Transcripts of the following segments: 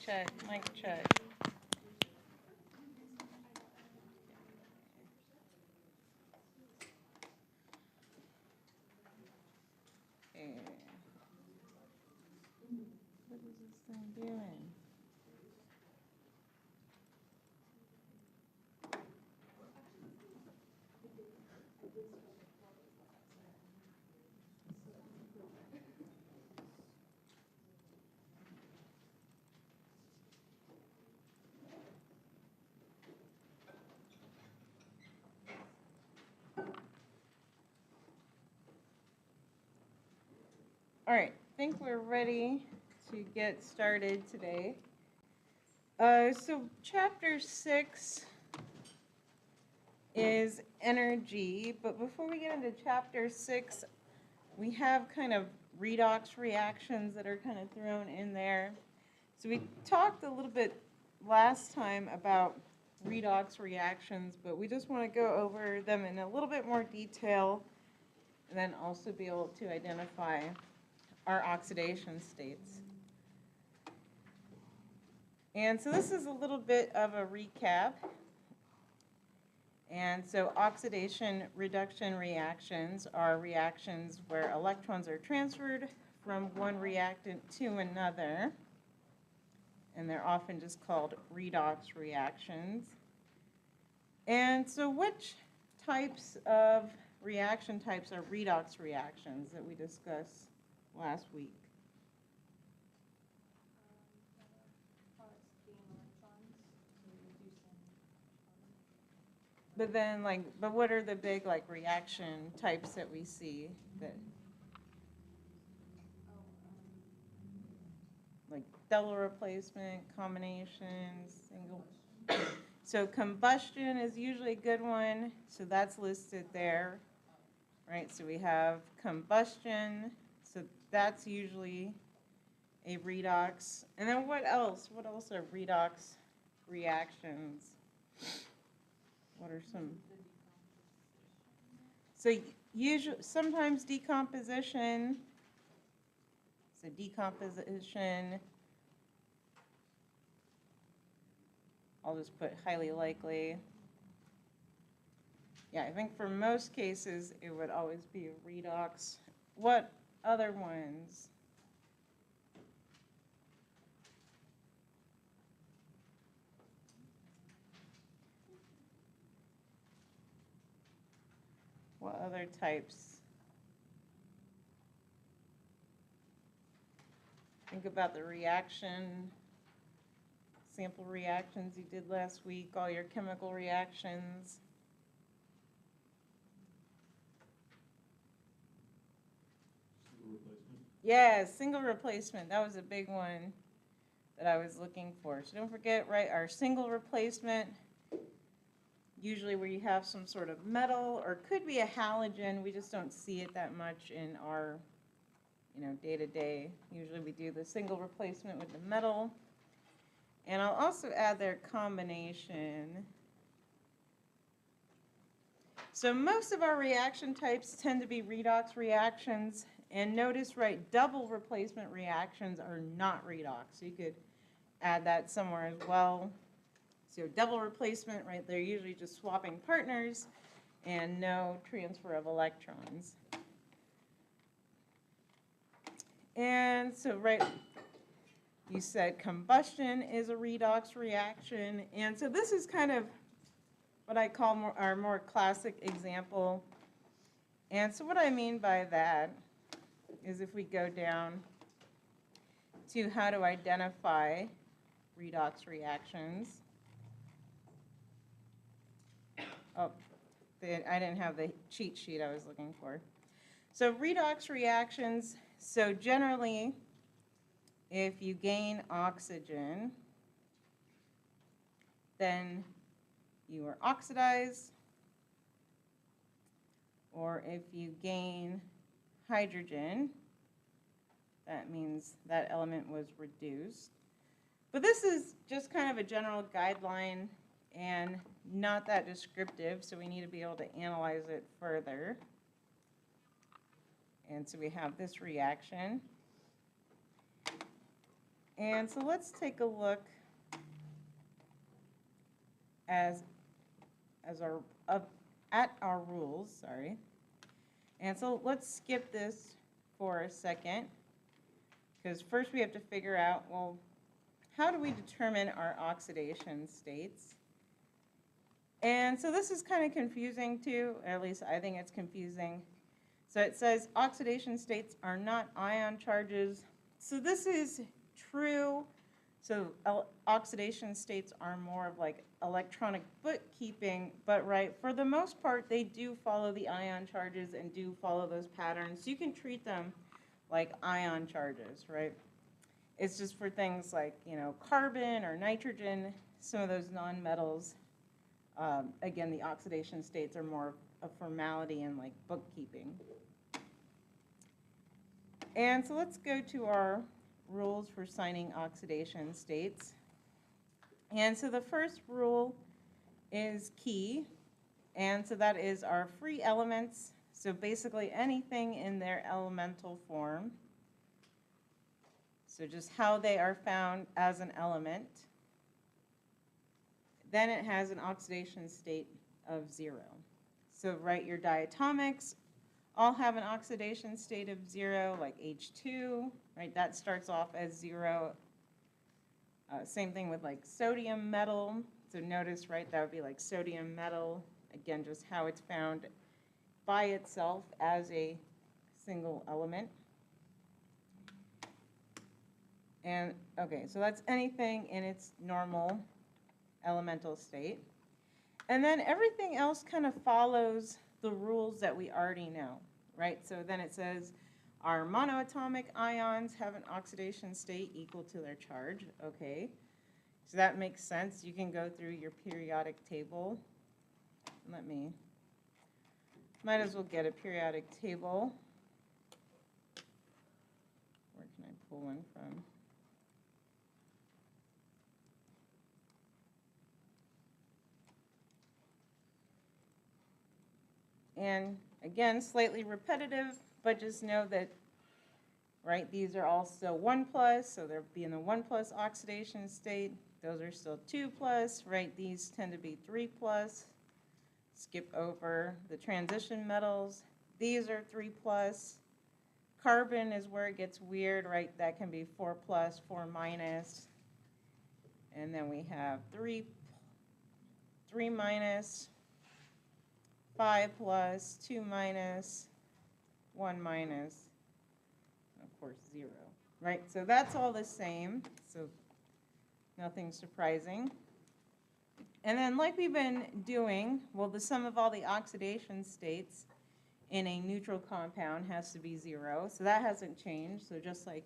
check, mic check. Okay. What is this thing doing? All right, I think we're ready to get started today. So chapter 6 is energy, but before we get into chapter 6, we have kind of redox reactions that are kind of thrown in there. So we talked a little bit last time about redox reactions, but we just want to go over them in a little bit more detail and then also be able to identify our oxidation states. And so this is a little bit of a recap. And so oxidation reduction reactions are reactions where electrons are transferred from one reactant to another. And they're often just called redox reactions. And so which types of reaction types are redox reactions that we discussed last week? But then, but what are the big, reaction types that we see that, like double replacement, combinations, single? So combustion is usually a good one, so that's listed there, right? So we have combustion, so that's usually a redox. And then what else? What else are redox reactions? What are some? So usually, sometimes decomposition. So decomposition, I'll just put highly likely. Yeah, I think for most cases it would always be a redox. What other ones? What other types? Think about the reaction, sample reactions you did last week, all your chemical reactions. Single replacement? Yeah, single replacement. That was a big one that I was looking for. So don't forget, right, our single replacement, usually where you have some sort of metal or could be a halogen. We just don't see it that much in our day-to-day. Usually we do the single replacement with the metal. And I'll also add their combination. So most of our reaction types tend to be redox reactions. And notice, right, double replacement reactions are not redox. So you could add that somewhere as well. So double replacement, right, they're usually just swapping partners and no transfer of electrons. And so, right, you said combustion is a redox reaction. And so this is kind of what I call our more classic example. And so what I mean by that is if we go down to how to identify redox reactions. Oh, I didn't have the cheat sheet I was looking for. So redox reactions, so generally, if you gain oxygen, then you are oxidized. Or if you gain hydrogen, that means that element was reduced. But this is just kind of a general guideline and not that descriptive, so we need to be able to analyze it further. And so we have this reaction. And so let's take a look at our rules, sorry. And so let's skip this for a second, because first we have to figure out, well, how do we determine our oxidation states? And so this is kind of confusing too, or at least I think it's confusing. So it says oxidation states are not ion charges. So this is true. So oxidation states are more of like electronic bookkeeping, but right, for the most part, they do follow the ion charges and do follow those patterns. So you can treat them like ion charges, right? It's just for things like, you know, carbon or nitrogen, some of those nonmetals. Again, the oxidation states are more a formality and like bookkeeping. And so let's go to our rules for signing oxidation states. And so the first rule is key, and so that is our free elements. So basically anything in their elemental form. So just how they are found as an element. Then it has an oxidation state of 0. So write your diatomics all have an oxidation state of 0, like H2, right? That starts off as 0. Same thing with like sodium metal. So notice, right, that would be like sodium metal. Again, just how it's found by itself as a single element. And okay, so that's anything in its normal elemental state. And then everything else kind of follows the rules that we already know, right? So then it says our monoatomic ions have an oxidation state equal to their charge. Okay, so that makes sense. You can go through your periodic table. Might as well get a periodic table. Where can I pull one from? And again, slightly repetitive, but just know that, right, these are all still 1+, so they'll be in the 1+ oxidation state. Those are still 2+, right? These tend to be 3+. Skip over the transition metals. These are 3+. Carbon is where it gets weird, right? That can be 4+, 4-. And then we have 3-, 5+, 2-, 1-, of course 0, right? So that's all the same, so nothing surprising. And then like we've been doing, well, the sum of all the oxidation states in a neutral compound has to be 0, so that hasn't changed. So just like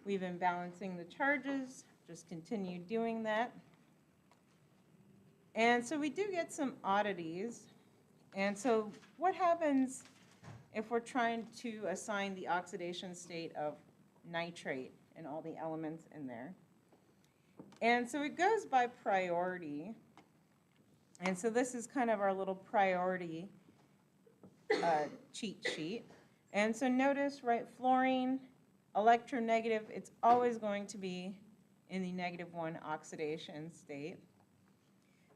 we've been balancing the charges, just continue doing that. And so we do get some oddities. And so what happens if we're trying to assign the oxidation state of nitrate and all the elements in there? And so it goes by priority. And so this is kind of our little priority cheat sheet. And so notice, right, fluorine, electronegative, it's always going to be in the -1 oxidation state.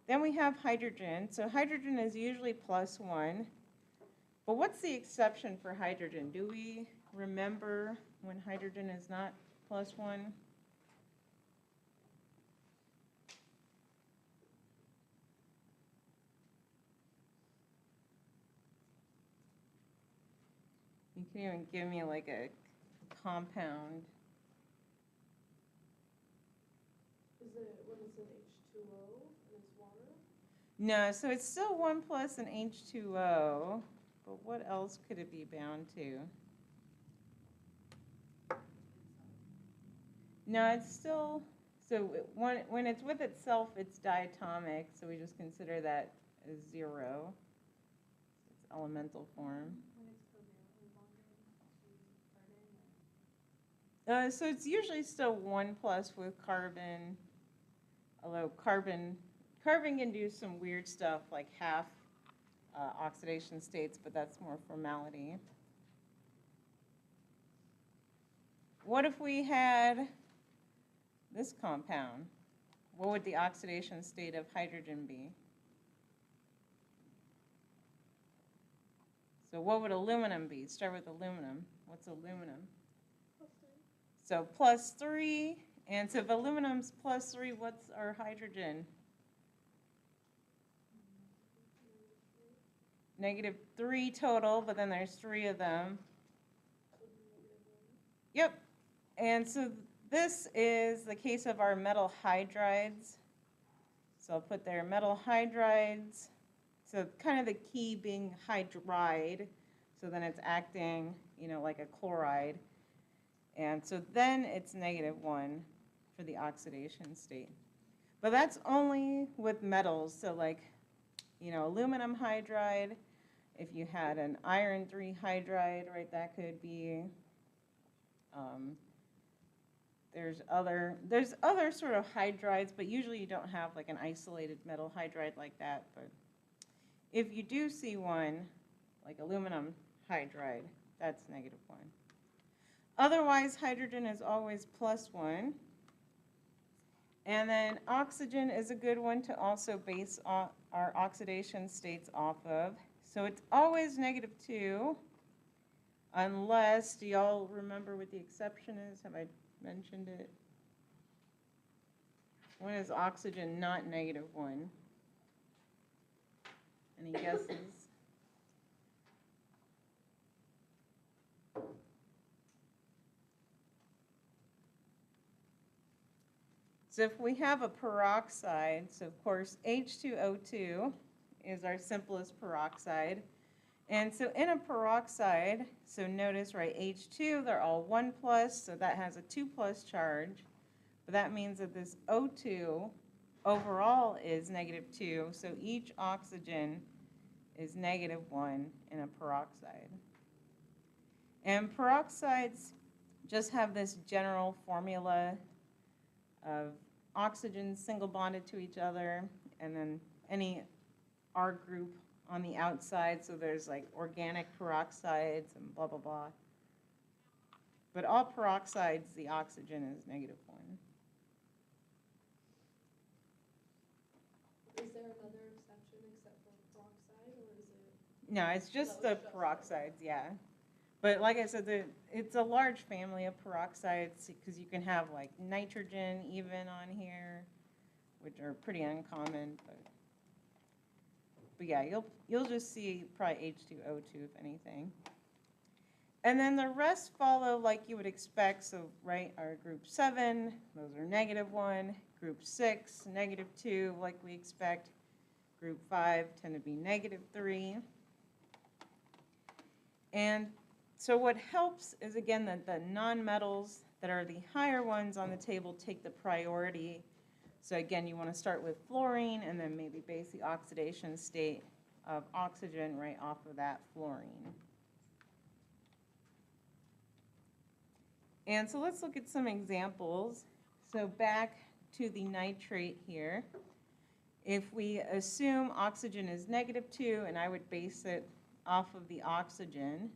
Then we have hydrogen. So hydrogen is usually +1. But what's the exception for hydrogen? Do we remember when hydrogen is not +1? You can even give me like a compound. Is it, what is it, H2O and it's water? No, so it's still 1+ and H2O, but what else could it be bound to? No, it's still, so when it's with itself, it's diatomic, so we just consider that as 0. It's elemental form. When it's covalently bonded to carbon? So it's usually still 1+ with carbon, although carbon can do some weird stuff like half oxidation states, but that's more formality. What if we had this compound, what would the oxidation state of hydrogen be? So what would aluminum be? Start with aluminum. What's aluminum? So +3, and so if aluminum's +3, what's our hydrogen? -3 total, but then there's 3 of them. Yep. And so this is the case of our metal hydrides. So I'll put there metal hydrides. So kind of the key being hydride. So then it's acting, like a chloride. And so then it's -1 for the oxidation state. But that's only with metals. So like, aluminum hydride, if you had an iron 3 hydride, right, that could be, there's other sort of hydrides, but usually you don't have like an isolated metal hydride like that. But if you do see one, like aluminum hydride, that's -1. Otherwise, hydrogen is always +1. And then oxygen is a good one to also base our oxidation states off of. So it's always -2, unless, do y'all remember what the exception is? Have I mentioned it? When is oxygen not -1? Any guesses? So if we have a peroxide, so of course H2O2 is our simplest peroxide. And so in a peroxide, so notice, right, H2, they're all 1+, so that has a 2+ charge. But that means that this O2 overall is -2, so each oxygen is -1 in a peroxide. And peroxides just have this general formula of oxygen single bonded to each other, and then any R group on the outside, so there's like organic peroxides and blah, blah, blah. But all peroxides, the oxygen is -1. Is there another exception except for peroxide, or is it? No, it's just No, the it's just peroxides, yeah. But like I said, it's a large family of peroxides because you can have like nitrogen even on here, which are pretty uncommon. But yeah, you'll just see probably H2O2 if anything. And then the rest follow like you would expect. So right, our group 7, those are -1. Group 6, -2, like we expect. Group 5 tend to be -3. And so what helps is, again, that the nonmetals that are the higher ones on the table take the priority. So again, you want to start with fluorine and then maybe base the oxidation state of oxygen right off of that fluorine. And so let's look at some examples. So back to the nitrate here. If we assume oxygen is -2, and I would base it off of the oxygen.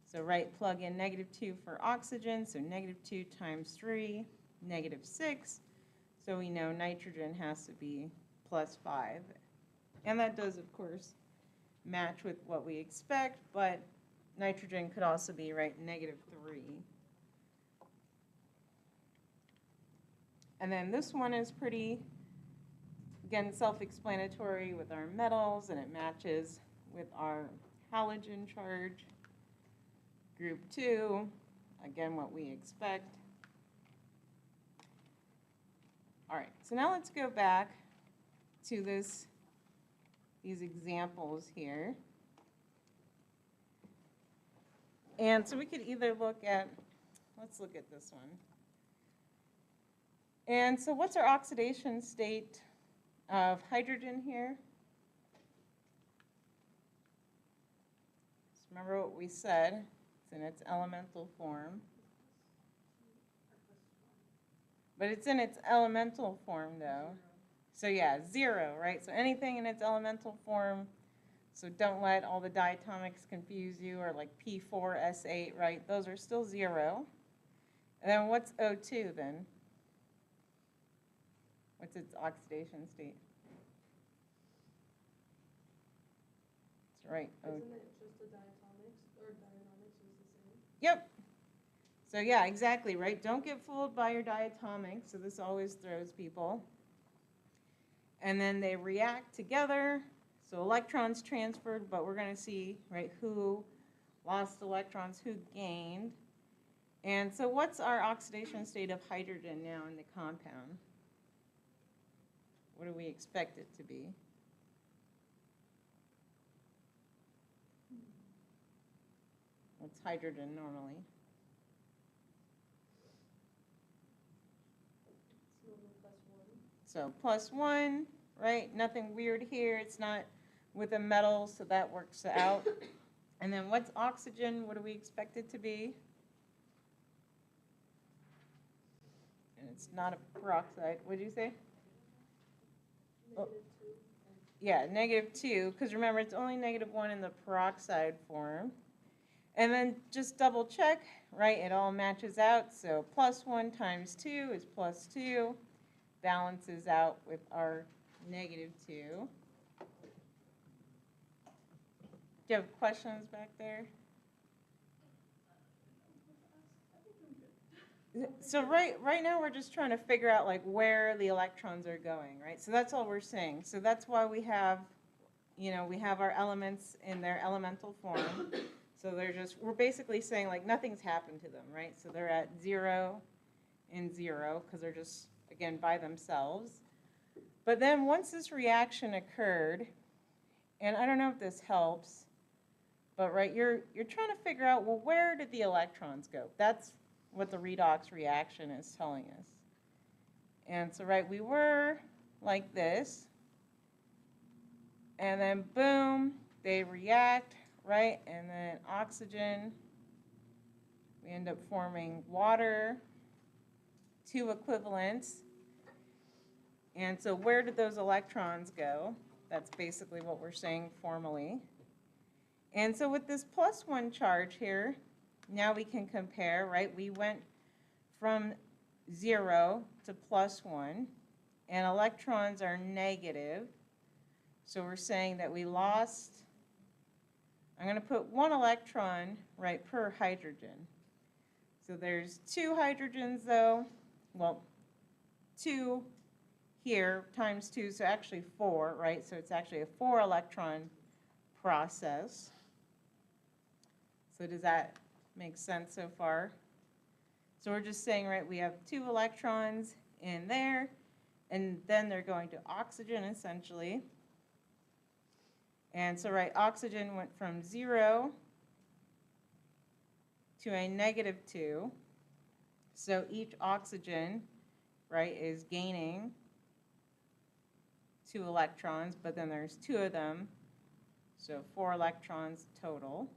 So right, plug in -2 for oxygen, so -2 times 3, -6. So we know nitrogen has to be +5. And that does, of course, match with what we expect, but nitrogen could also be, right, -3. And then this one is pretty, again, self-explanatory with our metals, and it matches with our halogen charge. Group 2, again, what we expect. All right, so now let's go back to these examples here. And so we could either look at, let's look at this one. And so what's our oxidation state of hydrogen here? Just remember what we said. It's in its elemental form. But it's in its elemental form, though. So yeah, 0, right? So anything in its elemental form. So don't let all the diatomics confuse you, or like P4S8, right? Those are still 0. And then what's O2 then? What's its oxidation state? That's right. Oh, Isn't it just the diatomics, or diatomics is the same? yep. So yeah, exactly, right? Don't get fooled by your diatomics. So this always throws people. And then they react together. So electrons transferred, but we're going to see, right, who lost electrons, who gained. And so what's our oxidation state of hydrogen now in the compound? What do we expect it to be? What's hydrogen normally? It's normal +1. So +1, right? Nothing weird here. It's not with a metal, so that works out. And then what's oxygen? What do we expect it to be? And it's not a peroxide. What did you say? Oh. -2. Yeah, -2, because remember, it's only -1 in the peroxide form. And then just double check, right? It all matches out. So +1 times 2 is +2. Balances out with our -2. Do you have questions back there? So right now we're just trying to figure out like where the electrons are going, right? So that's all we're saying. So that's why we have, we have our elements in their elemental form. So we're basically saying like nothing's happened to them, right? So they're at 0 and 0 because they're just, again, by themselves. But then once this reaction occurred, and I don't know if this helps, but right, you're trying to figure out, well, where did the electrons go? That's what the redox reaction is telling us. And so, right, we were like this, and then boom, they react, right? And then oxygen, we end up forming water, 2 equivalents. And so where did those electrons go? That's basically what we're saying formally. And so with this +1 charge here, now we can compare, right? We went from 0 to +1, and electrons are negative. So we're saying that we lost, I'm going to put 1 electron, right, per hydrogen. So there's 2 hydrogens, though. Well, 2 here times 2, so actually 4, right? So it's actually a 4 electron process. So does that make sense so far? So we're just saying, right, we have 2 electrons in there, and then they're going to oxygen essentially. And so, right, oxygen went from 0 to a -2. So each oxygen, right, is gaining 2 electrons, but then there's 2 of them, so 4 electrons total.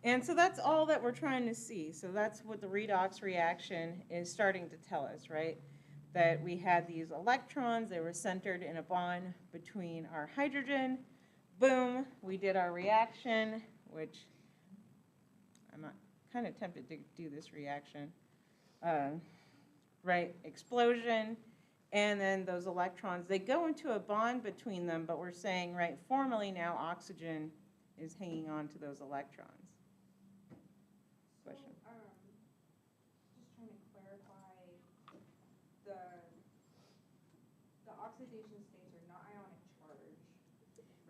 And so that's all that we're trying to see. So that's what the redox reaction is starting to tell us, right? That we had these electrons, they were centered in a bond between our hydrogen. Boom, we did our reaction, which I'm kind of tempted to do this reaction. Right, explosion, and then those electrons, they go into a bond between them, but we're saying, right, formally now oxygen is hanging on to those electrons. Question? So, just trying to clarify, the oxidation states are not ionic charge,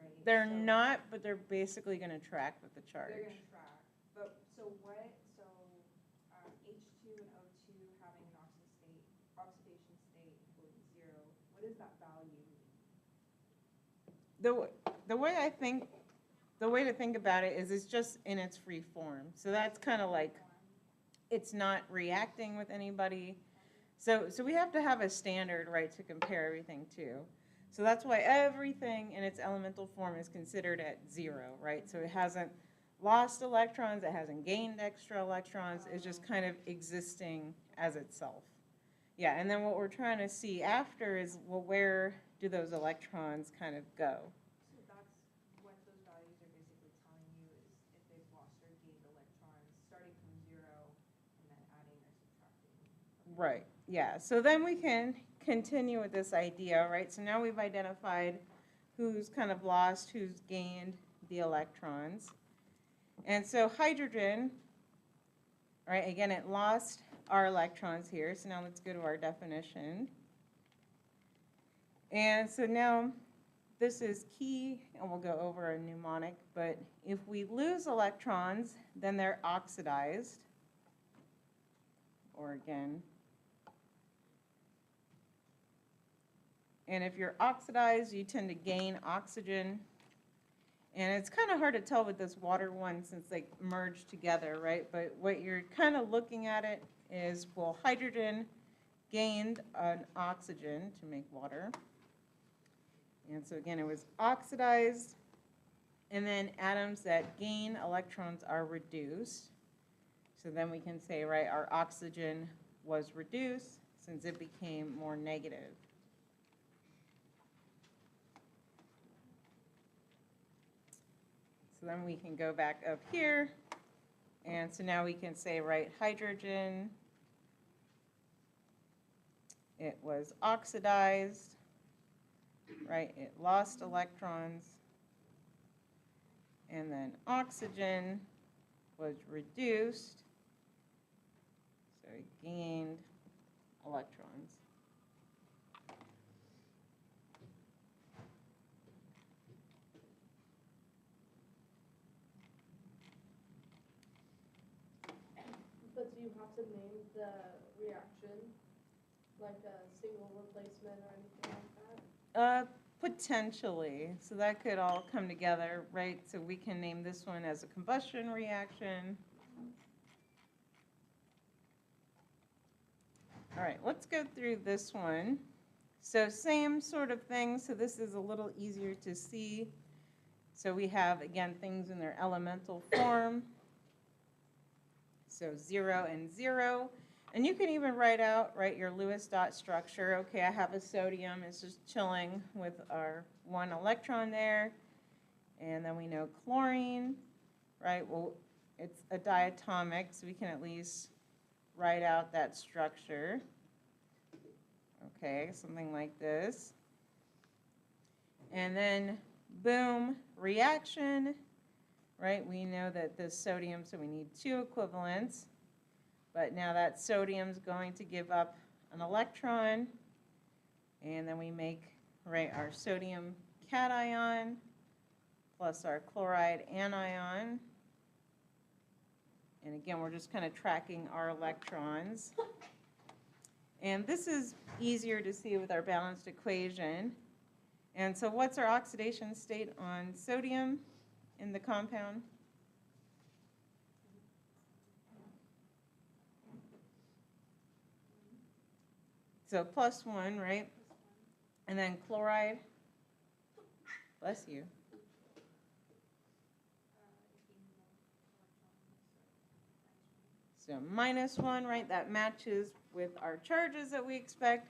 right? They're So not, but they're basically going to track with the charge. They're gonna track, but, so H2 and O2 having an oxidation state equaling 0, what is that value? The way to think about it is it's just in its free form. So that's kind of like it's not reacting with anybody. So we have to have a standard, right, to compare everything to. So that's why everything in its elemental form is considered at 0, right? So it hasn't lost electrons, it hasn't gained extra electrons, it's just kind of existing as itself. Yeah, and then what we're trying to see after is, well, where do those electrons kind of go? So that's what those values are basically telling you, is if they've lost or gained electrons, starting from 0 and then adding or subtracting. Right, yeah, so then we can continue with this idea, right? So now we've identified who's kind of lost, who's gained the electrons. And so hydrogen, right, again, it lost our electrons here. So now let's go to our definition. And so now this is key, and we'll go over a mnemonic, but if we lose electrons, then they're oxidized, or again. And if you're oxidized, you tend to gain oxygen. And it's kind of hard to tell with this water one since they merge together, right? But what you're kind of looking at it is, well, hydrogen gained an oxygen to make water. And so again, it was oxidized. And then atoms that gain electrons are reduced. So then we can say, right, our oxygen was reduced since it became more negative. So then we can go back up here. And so now we can say, right, hydrogen, it was oxidized, right, it lost electrons. And then oxygen was reduced, so it gained electrons. But do you have to name the reaction, like a single replacement or anything like that? Potentially, so that could all come together, right? So we can name this one as a combustion reaction. All right, let's go through this one. So same sort of thing, so this is a little easier to see. So we have, again, things in their elemental form. So 0 and 0. And you can even write out, right, your Lewis dot structure. Okay, I have a sodium. It's just chilling with our 1 electron there. And then we know chlorine, right? Well, it's a diatomic, so we can at least write out that structure. Okay, something like this. And then, boom, reaction, right? We know that this sodium, so we need 2 equivalents. But now that sodium's going to give up an electron, and then we make, right, our sodium cation plus our chloride anion. And again, we're just kind of tracking our electrons. And this is easier to see with our balanced equation. And so what's our oxidation state on sodium in the compound? So +1, right? And then chloride, bless you. So -1, right? That matches with our charges that we expect.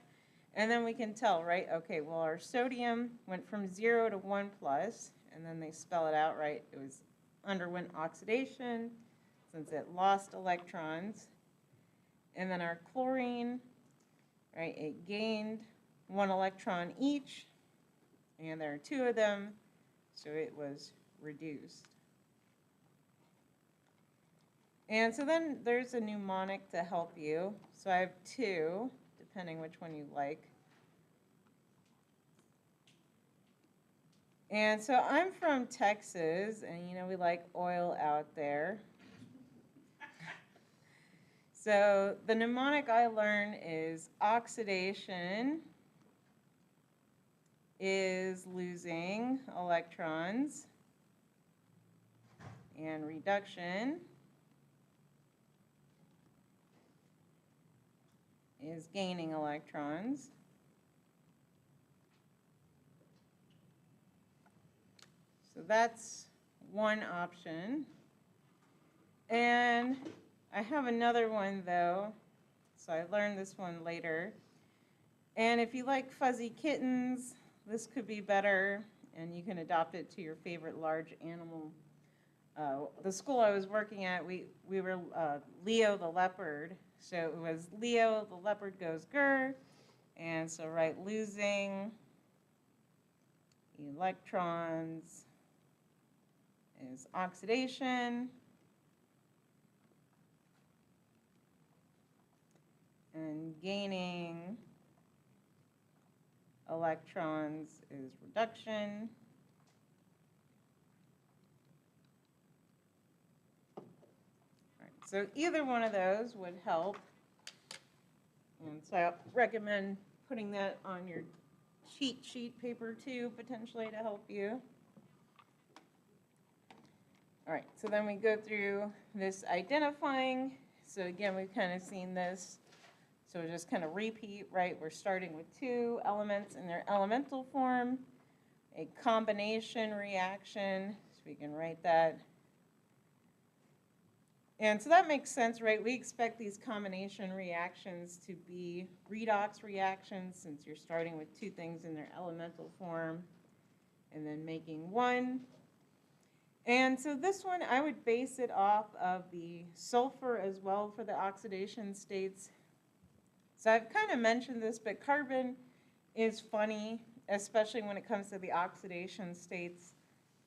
And then we can tell, right? Okay, well, our sodium went from 0 to 1+, and then they spell it out, right? It was underwent oxidation since it lost electrons. And then our chlorine, right, it gained 1 electron each, and there are 2 of them, so it was reduced. And so then there's a mnemonic to help you. So I have 2, depending which one you like. And so I'm from Texas, and you know we like oil out there. So the mnemonic I learned is oxidation is losing electrons, and reduction is gaining electrons. So that's one option. And I have another one though, so I learned this one later. And if you like fuzzy kittens, this could be better, and you can adopt it to your favorite large animal. The school I was working at, we were Leo the leopard. So it was Leo the leopard goes grr, And so, right, losing electrons is oxidation. And gaining electrons is reduction. All right, so either one of those would help. And so I recommend putting that on your cheat sheet paper too, potentially to help you. All right, so then we go through this identifying. So again, we've kind of seen this. So just kind of repeat, right? We're starting with two elements in their elemental form, a combination reaction, so we can write that. And so that makes sense, right? We expect these combination reactions to be redox reactions since you're starting with two things in their elemental form and then making one. And so this one, I would base it off of the sulfur as well for the oxidation states. So I've kind of mentioned this, but carbon is funny, especially when it comes to the oxidation states.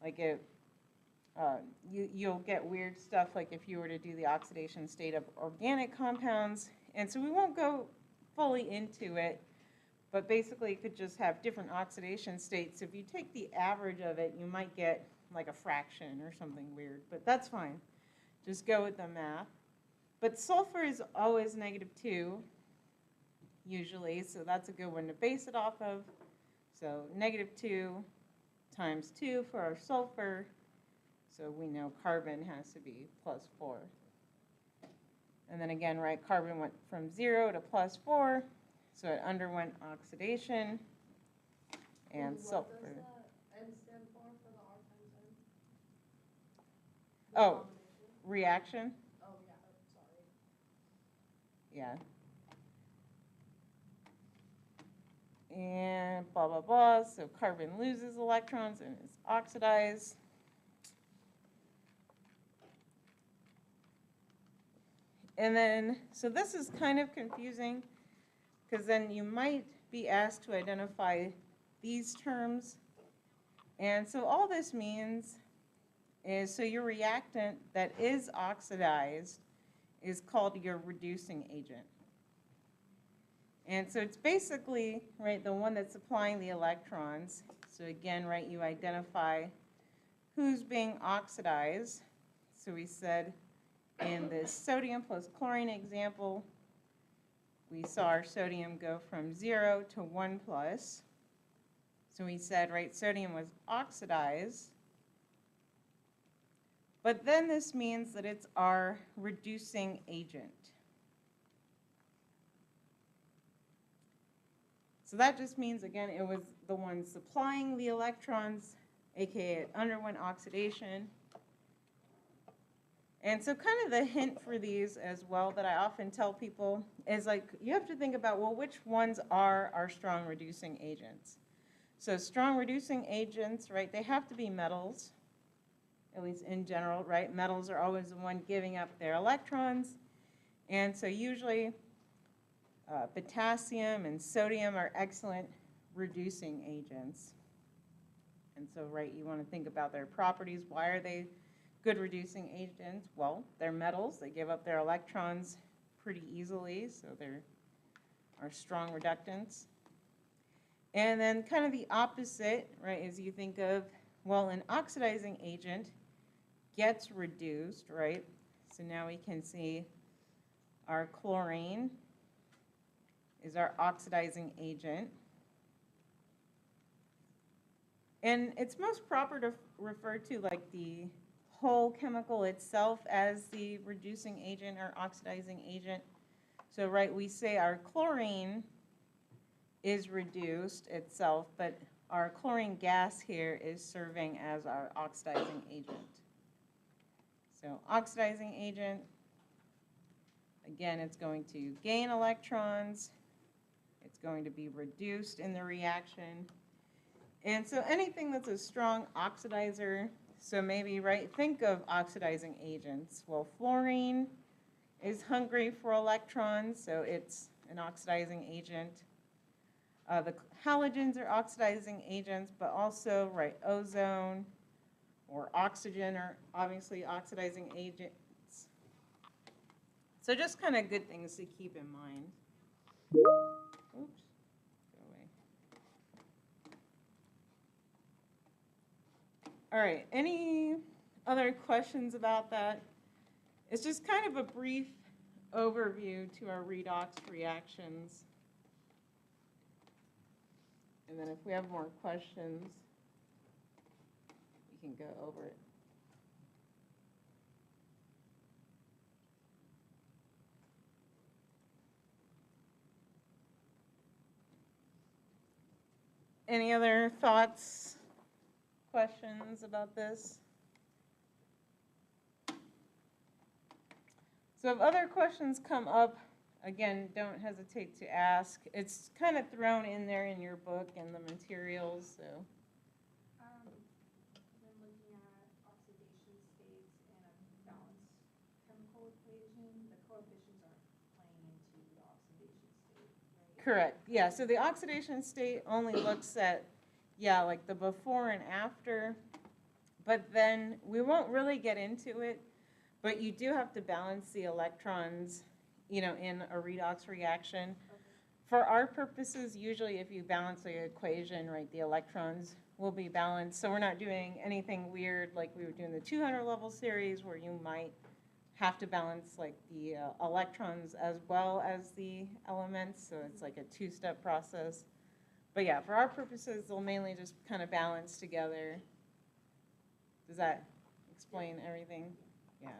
Like you'll get weird stuff like if you were to do the oxidation state of organic compounds. And so we won't go fully into it, but basically you could just have different oxidation states. If you take the average of it, you might get like a fraction or something weird, but that's fine. Just go with the math. But sulfur is always -2, usually, so that's a good one to base it off of. So -2 times 2 for our sulfur. So we know carbon has to be +4. And then again, right, carbon went from 0 to +4, so it underwent oxidation. And sulfur. What does the N stand for the R times N? Oh, Combination? reaction? Oh, yeah, sorry. Yeah. And blah, blah, blah. So carbon loses electrons and is oxidized. And then, so this is kind of confusing because then you might be asked to identify these terms. And so all this means is, so your reactant that is oxidized is called your reducing agent. And so it's basically, right, the one that's supplying the electrons. So again, right, you identify who's being oxidized. So we said in this sodium plus chlorine example, we saw our sodium go from 0 to 1+. So we said, right, sodium was oxidized. But then this means that it's our reducing agent. So that just means, again, it was the one supplying the electrons, aka it underwent oxidation. And so kind of the hint for these as well that I often tell people is like, you have to think about, well, which ones are our strong reducing agents? So strong reducing agents, right, they have to be metals, at least in general, right? Metals are always the one giving up their electrons. And so usually potassium and sodium are excellent reducing agents. And so, right, you want to think about their properties. Why are they good reducing agents? Well, they're metals. They give up their electrons pretty easily, so they're our strong reductants. And then kind of the opposite, right, is you think of, well, an oxidizing agent gets reduced, right? So now we can see our chlorine is our oxidizing agent. And it's most proper to refer to like the whole chemical itself as the reducing agent or oxidizing agent. So, right, we say our chlorine is reduced itself, but our chlorine gas here is serving as our oxidizing agent. So, oxidizing agent, again, it's going to gain electrons. It's going to be reduced in the reaction. And so anything that's a strong oxidizer, so maybe, right, think of oxidizing agents. Well, fluorine is hungry for electrons, so it's an oxidizing agent. The halogens are oxidizing agents, but also, right, ozone or oxygen are obviously oxidizing agents. So just kind of good things to keep in mind. Oops, go away. All right, any other questions about that? It's just kind of a brief overview to our redox reactions. And then if we have more questions, we can go over it. Any other thoughts, questions about this? So if other questions come up, again, don't hesitate to ask. It's kind of thrown in there in your book and the materials, so. Then looking at oxidation states and a balanced chemical equation, the coefficients aren't playing into the oxidation state, right? Correct, yeah, so the oxidation state only looks at, yeah, like the before and after, but then we won't really get into it, but you do have to balance the electrons, you know, in a redox reaction. Okay. For our purposes, usually if you balance the equation, right, the electrons will be balanced, so we're not doing anything weird like we would do in the 200 level series where you might have to balance like the electrons as well as the elements, so it's like a two-step process. But yeah, for our purposes, they'll mainly just kind of balance together. Does that explain everything? Yeah.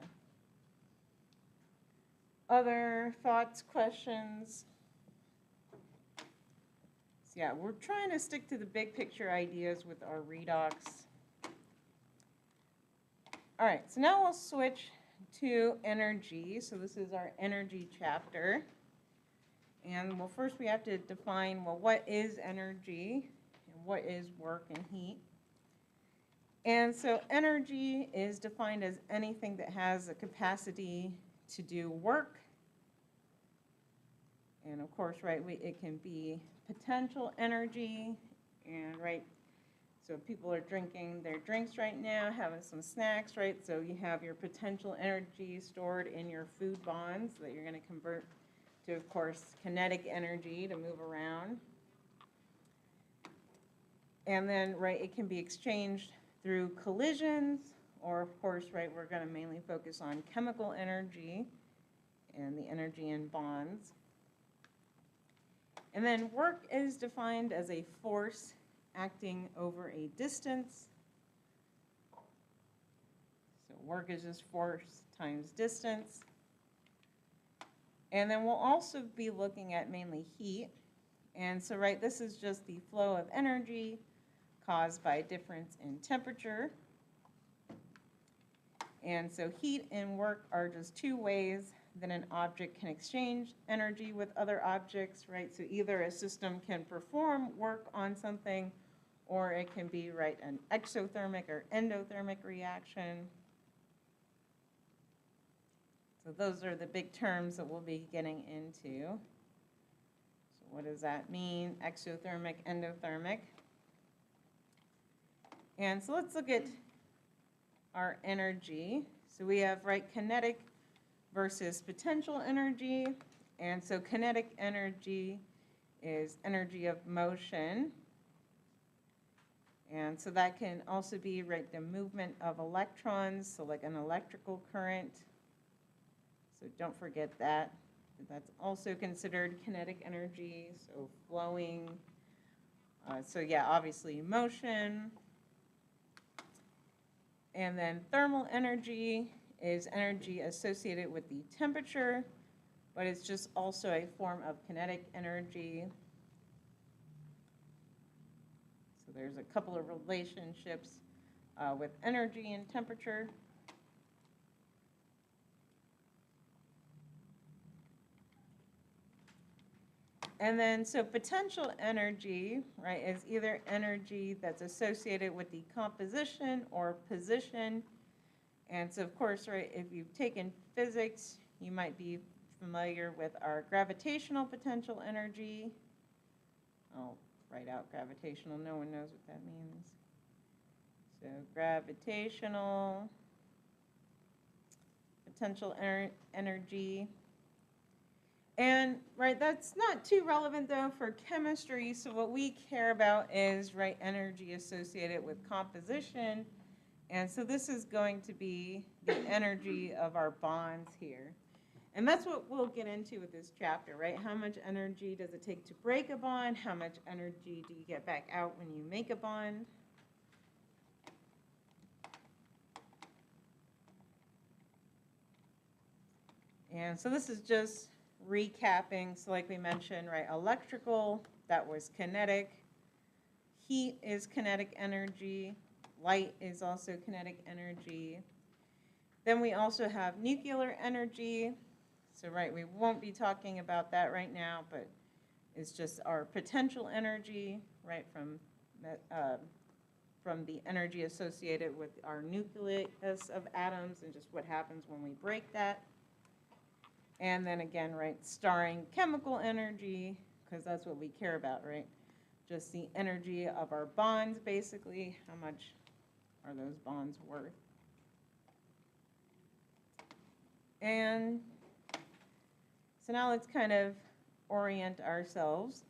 Other thoughts, questions? So yeah, we're trying to stick to the big picture ideas with our redox. All right, so now we'll switch to energy. So this is our energy chapter. And well, first we have to define, well, what is energy and what is work and heat? And so energy is defined as anything that has a capacity to do work. And of course, right, it can be potential energy, and right, so people are drinking their drinks right now, having some snacks, right? So you have your potential energy stored in your food bonds that you're going to convert to, of course, kinetic energy to move around. And then, right, it can be exchanged through collisions, or of course, right, we're going to mainly focus on chemical energy and the energy in bonds. And then work is defined as a force acting over a distance. So work is just force times distance. And then we'll also be looking at mainly heat. And so, right, this is just the flow of energy caused by a difference in temperature. And so heat and work are just two ways that an object can exchange energy with other objects, right? So either a system can perform work on something, or it can be, right, an exothermic or endothermic reaction. So those are the big terms that we'll be getting into. So what does that mean? Exothermic, endothermic. And so let's look at our energy. So we have, right, kinetic versus potential energy. And so kinetic energy is energy of motion. And so that can also be, right, the movement of electrons, so like an electrical current. So don't forget that. That's also considered kinetic energy, so flowing. So yeah, obviously motion. And then thermal energy is energy associated with the temperature, but it's just also a form of kinetic energy. So there's a couple of relationships with energy and temperature. And then, so potential energy, right, is either energy that's associated with the composition or position. And so, of course, right, if you've taken physics, you might be familiar with our gravitational potential energy. I'll write out gravitational, no one knows what that means. So gravitational, potential energy. And, right, that's not too relevant, though, for chemistry. So what we care about is, right, energy associated with composition. And so this is going to be the energy of our bonds here. And that's what we'll get into with this chapter, right? How much energy does it take to break a bond? How much energy do you get back out when you make a bond? And so this is just recapping. So like we mentioned, right, electrical, that was kinetic. Heat is kinetic energy. Light is also kinetic energy. Then we also have nuclear energy. So, right, we won't be talking about that right now, but it's just our potential energy, right, from the energy associated with our nucleus of atoms and just what happens when we break that. And then again, right, starring chemical energy, because that's what we care about, right? Just the energy of our bonds, basically. How much are those bonds worth? And so now let's kind of orient ourselves.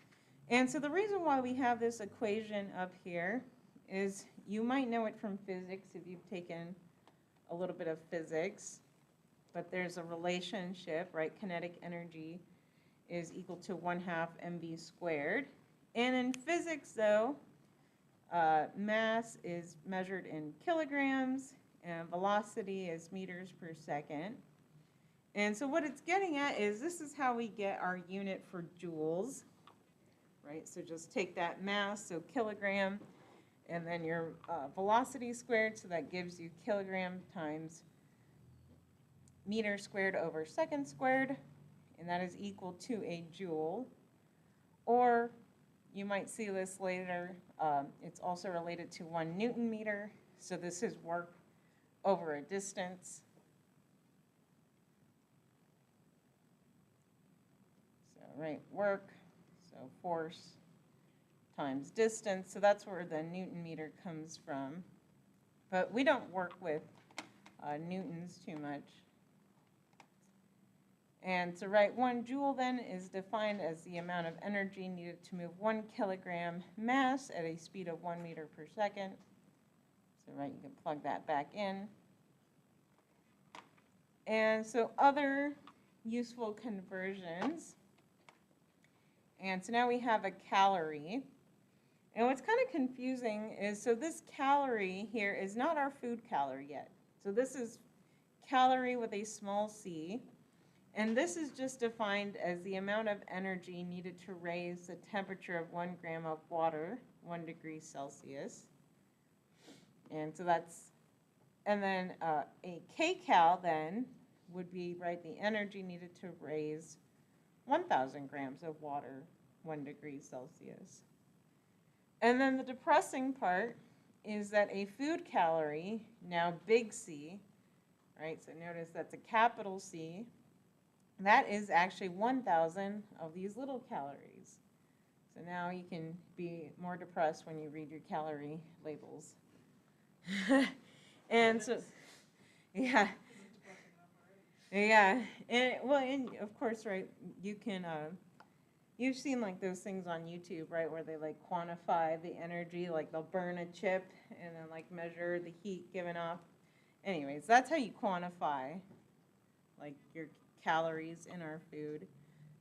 And so the reason why we have this equation up here is you might know it from physics if you've taken a little bit of physics, but there's a relationship, right? Kinetic energy is equal to 1/2 mv squared. And in physics, though, mass is measured in kilograms and velocity is meters per second. And so what it's getting at is this is how we get our unit for joules, right? So just take that mass, so kilogram, and then your velocity squared, so that gives you kilogram times meter squared over second squared, and that is equal to a joule. Or you might see this later, it's also related to 1 Newton meter, so this is work over a distance. Right, work, so force times distance. So that's where the Newton meter comes from. But we don't work with newtons too much. And so, right, 1 joule then is defined as the amount of energy needed to move 1 kilogram mass at a speed of 1 meter per second. So, right, you can plug that back in. And so other useful conversions. And so now we have a calorie. And what's kind of confusing is, so this calorie here is not our food calorie yet. So this is calorie with a small c. And this is just defined as the amount of energy needed to raise the temperature of 1 gram of water 1 degree Celsius. And so that's, and then a kcal then would be, right, the energy needed to raise 1,000 grams of water 1 degree Celsius. And then the depressing part is that a food calorie, now big C, right, so notice that's a capital C, that is actually 1,000 of these little calories. So now you can be more depressed when you read your calorie labels. And so, yeah. Yeah, and well, and of course, right, you can, you've seen like those things on YouTube, right, where they like quantify the energy, like they'll burn a chip and then like measure the heat given off. Anyways, that's how you quantify like your calories in our food.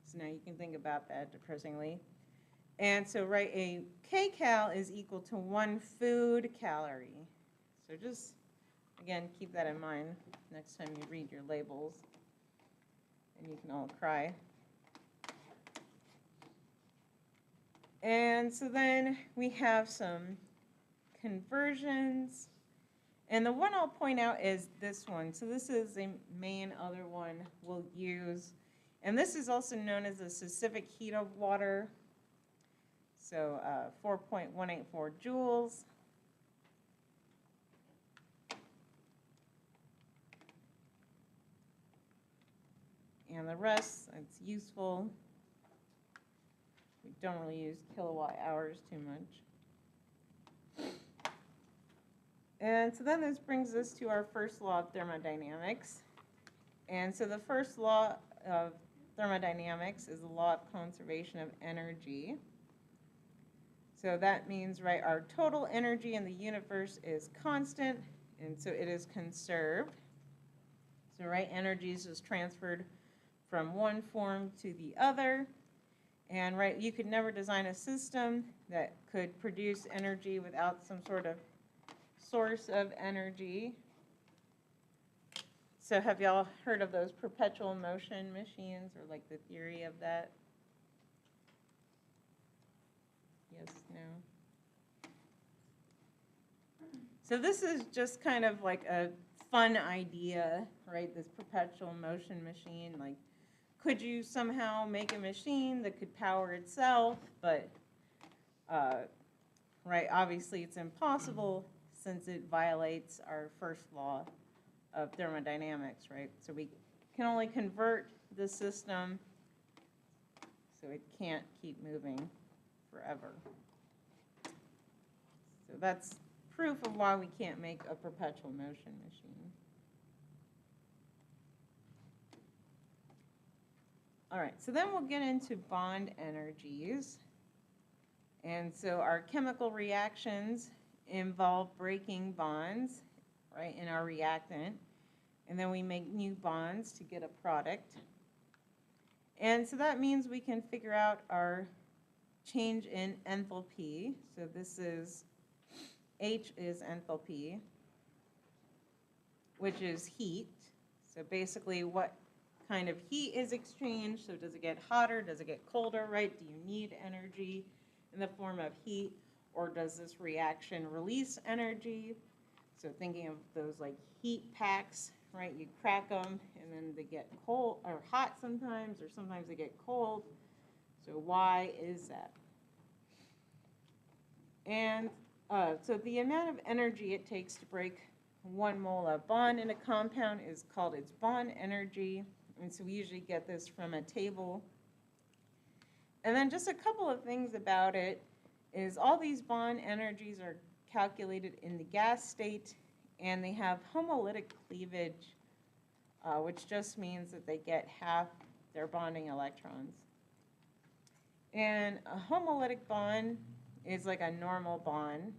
So now you can think about that depressingly. And so, right, a kcal is equal to 1 food calorie. So just, again, keep that in mind next time you read your labels, and you can all cry. And so then we have some conversions. And the one I'll point out is this one. So this is a main other one we'll use. And this is also known as the specific heat of water. So 4.184 joules. And the rest, it's useful. We don't really use kilowatt hours too much. And so then this brings us to our first law of thermodynamics. And so the first law of thermodynamics is the law of conservation of energy. So that means, right, our total energy in the universe is constant, and so it is conserved. So, right, energy is just transferred from one form to the other. And, right, you could never design a system that could produce energy without some sort of source of energy. So have y'all heard of those perpetual motion machines, or like the theory of that? Yes, no? So this is just kind of like a fun idea, right? This perpetual motion machine. Like, could you somehow make a machine that could power itself? But, right, obviously it's impossible since it violates our first law of thermodynamics, right? So we can only convert the system so it can't keep moving forever. So that's proof of why we can't make a perpetual motion machine. All right, so then we'll get into bond energies. And so our chemical reactions involve breaking bonds, right, in our reactant. And then we make new bonds to get a product. And so that means we can figure out our change in enthalpy. So this is, H is enthalpy, which is heat. So basically what kind of heat is exchanged. So does it get hotter? Does it get colder, right? Do you need energy in the form of heat? Or does this reaction release energy? So thinking of those like heat packs, right? You crack them and then they get cold or hot sometimes, or sometimes they get cold. So why is that? And so the amount of energy it takes to break 1 mole of bond in a compound is called its bond energy. And so we usually get this from a table. And then just a couple of things about it is all these bond energies are calculated in the gas state, and they have homolytic cleavage, which just means that they get half their bonding electrons. And a homolytic bond is like a normal bond.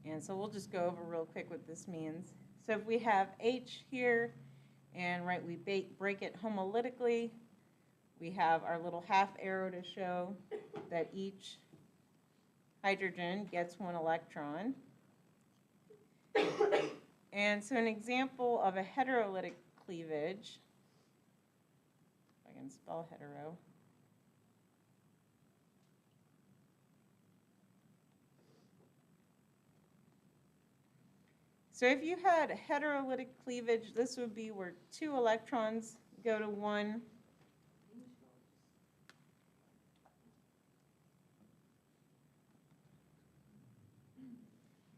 And so we'll just go over real quick what this means. So if we have H here, and right, we break it homolytically, we have our little half arrow to show that each hydrogen gets 1 electron. And so an example of a heterolytic cleavage, if I can spell hetero, so if you had a heterolytic cleavage, this would be where 2 electrons go to 1.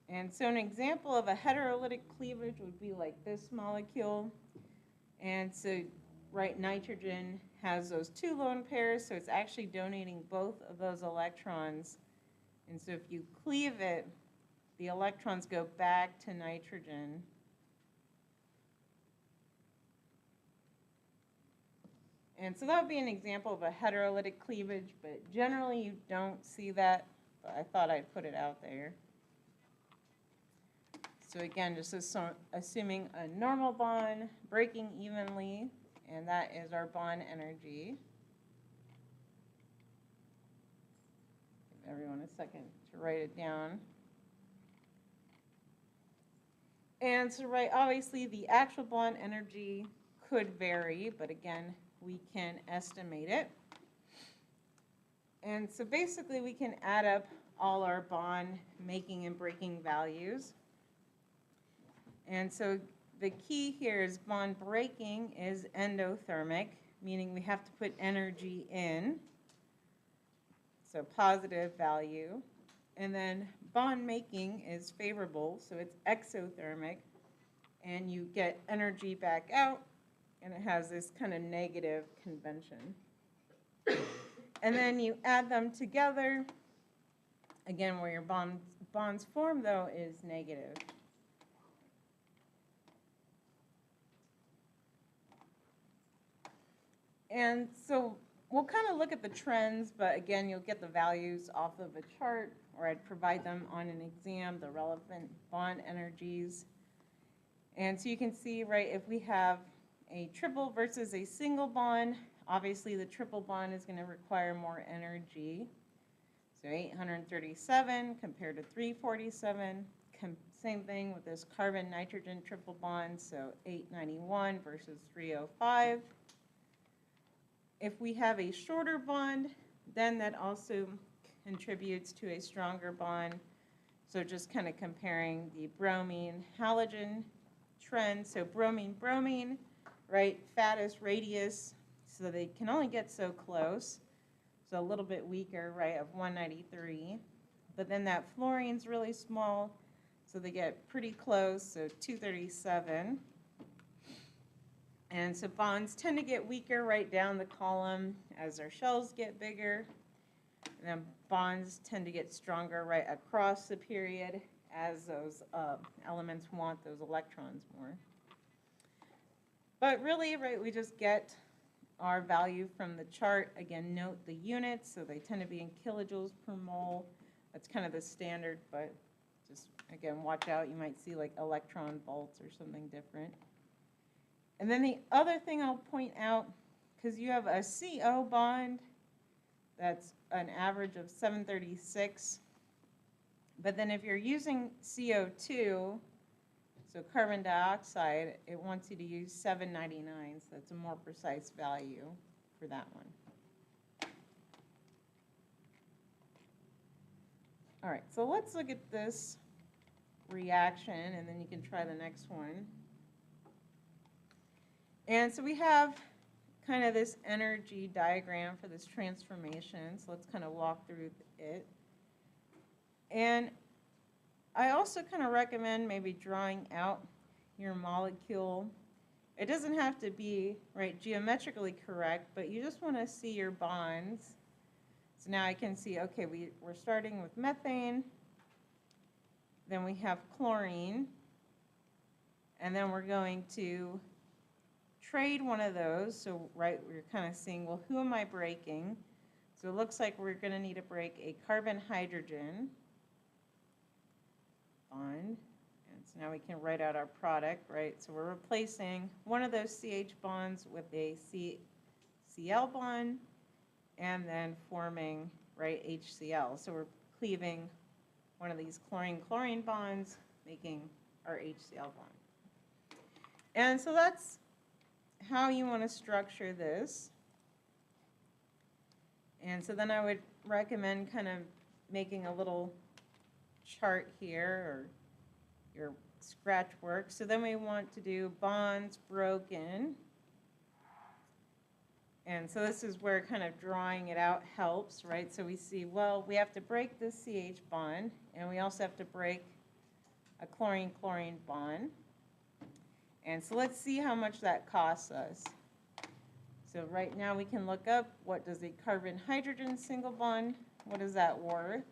And so an example of a heterolytic cleavage would be like this molecule. And so, right, nitrogen has those 2 lone pairs, so it's actually donating both of those electrons. And so if you cleave it, the electrons go back to nitrogen. And so that would be an example of a heterolytic cleavage, but generally you don't see that, but I thought I'd put it out there. So again, just assuming a normal bond, breaking evenly, and that is our bond energy. Give everyone a second to write it down. And so, right, obviously the actual bond energy could vary, but again, we can estimate it. And so basically we can add up all our bond making and breaking values. And so the key here is bond breaking is endothermic, meaning we have to put energy in, so positive value. And then bond making is favorable, so it's exothermic, and you get energy back out, and it has this kind of negative convention. And then you add them together. Again, where your bonds form, though, is negative. And so we'll kind of look at the trends, but again, you'll get the values off of a chart, or I'd provide them on an exam, the relevant bond energies. And so you can see, right, if we have a triple versus a single bond, obviously the triple bond is going to require more energy. So 837 compared to 347. Same thing with this carbon-nitrogen triple bond, so 891 versus 305. If we have a shorter bond, then that also contributes to a stronger bond. So just kind of comparing the bromine-halogen trend. So bromine-bromine, right, fattest radius, so they can only get so close. So a little bit weaker, right, of 193. But then that fluorine's really small, so they get pretty close, so 237. And so bonds tend to get weaker right down the column as their shells get bigger. And then bonds tend to get stronger right across the period as those elements want those electrons more. But really, right, we just get our value from the chart. Again, note the units, so they tend to be in kilojoules per mole. That's kind of the standard, but just, again, watch out. You might see like electron volts or something different. And then the other thing I'll point out, because you have a CO bond that's an average of 736, but then if you're using CO2, so carbon dioxide, it wants you to use 799, so that's a more precise value for that one. All right, so let's look at this reaction, and then you can try the next one. And so we have kind of this energy diagram for this transformation, so let's kind of walk through it. And I also kind of recommend maybe drawing out your molecule. It doesn't have to be, right, geometrically correct, but you just want to see your bonds. So now I can see, okay, we're starting with methane, then we have chlorine, and then we're going to trade one of those. So, right, we're kind of seeing, well, who am I breaking? So it looks like we're going to need to break a carbon-hydrogen bond. And so now we can write out our product, right? So we're replacing one of those CH bonds with a CL bond and then forming, right, HCl. So we're cleaving one of these chlorine-chlorine bonds, making our HCl bond. And so that's how you want to structure this. And so then I would recommend kind of making a little chart here, or your scratch work. So then we want to do bonds broken. And so this is where kind of drawing it out helps, right? So we see, well, we have to break this CH bond, and we also have to break a chlorine-chlorine bond. And so let's see how much that costs us. So right now we can look up, what does a carbon-hydrogen single bond, what is that worth?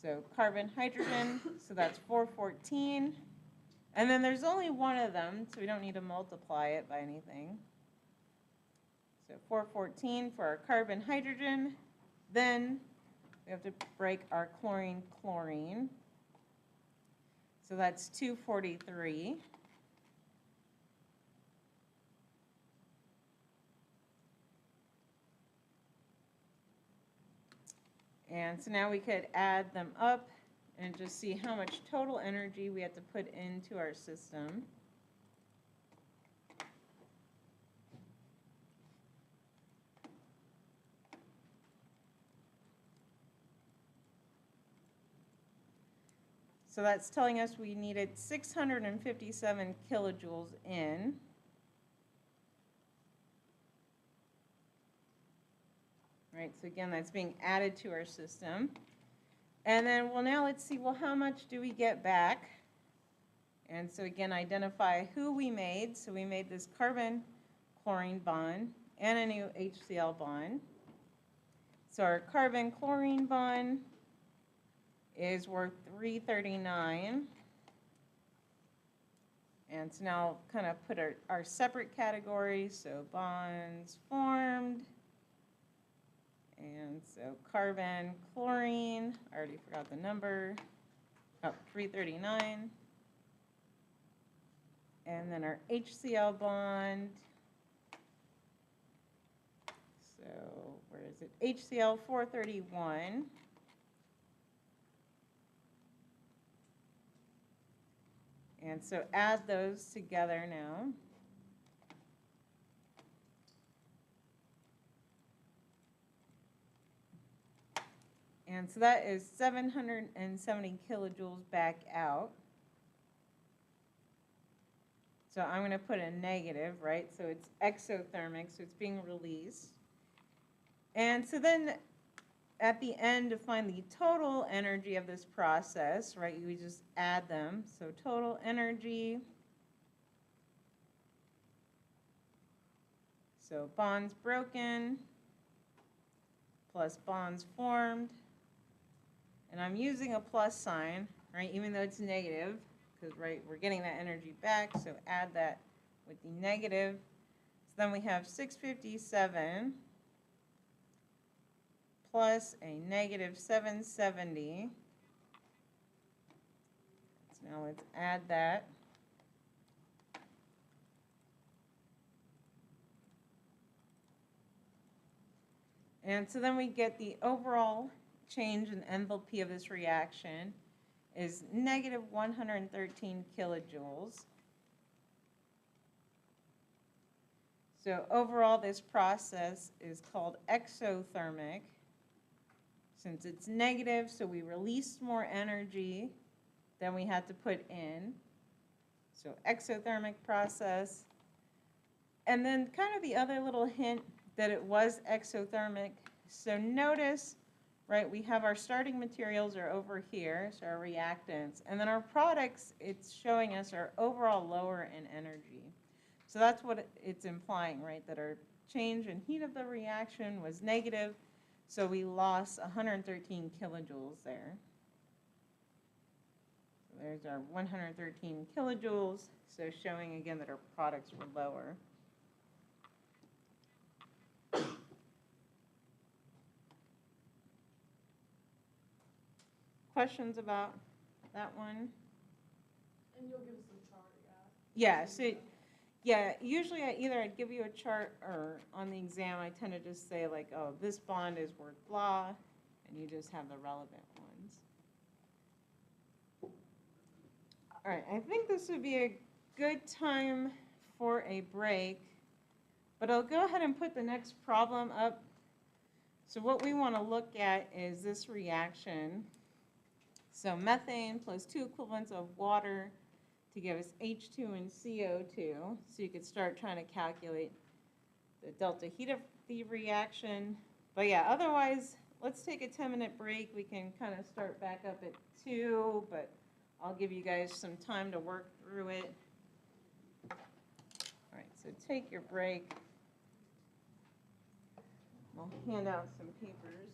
So carbon-hydrogen, so that's 414. And then there's only one of them, so we don't need to multiply it by anything. So 414 for our carbon-hydrogen. Then we have to break our chlorine-chlorine. So that's 243. And so now we could add them up and just see how much total energy we have to put into our system. So that's telling us we needed 657 kilojoules in. Right, so again, that's being added to our system. And then, well, now let's see, well, how much do we get back? And so again, identify who we made. So we made this carbon-chlorine bond and a new HCl bond. So our carbon-chlorine bond is worth 339. And so now kind of put our separate categories, so bonds formed. And so carbon, chlorine, I already forgot the number, 339. And then our HCl bond, so where is it? HCl 431. And so add those together now. And so that is 770 kilojoules back out. So I'm going to put a negative, right? So it's exothermic, so it's being released. And so then at the end, to find the total energy of this process, right, you would just add them. So total energy, so bonds broken plus bonds formed. And I'm using a plus sign, right, even though it's negative, because, right, we're getting that energy back, so add that with the negative. So then we have 657 plus a negative 770. So now let's add that. And so then we get the overall change in enthalpy of this reaction is negative 113 kilojoules. So overall, this process is called exothermic. Since it's negative, so we released more energy than we had to put in. So exothermic process. And then kind of the other little hint that it was exothermic. So notice, right, we have our starting materials are over here, so our reactants. And then our products, it's showing us are overall lower in energy. So that's what it's implying, right, that our change in heat of the reaction was negative, so we lost 113 kilojoules there. So there's our 113 kilojoules, so showing again that our products were lower. Questions about that one? And you'll give us a chart, yeah? Yeah, so, yeah, usually I'd give you a chart, or on the exam I tend to just say like, oh, this bond is worth blah, and you just have the relevant ones. All right, I think this would be a good time for a break, but I'll go ahead and put the next problem up. So what we want to look at is this reaction. So methane plus 2 equivalents of water to give us H2 and CO2. So you could start trying to calculate the delta heat of the reaction. But yeah, otherwise, let's take a 10-minute break. We can kind of start back up at 2, but I'll give you guys some time to work through it. All right, so take your break. I'll hand out some papers.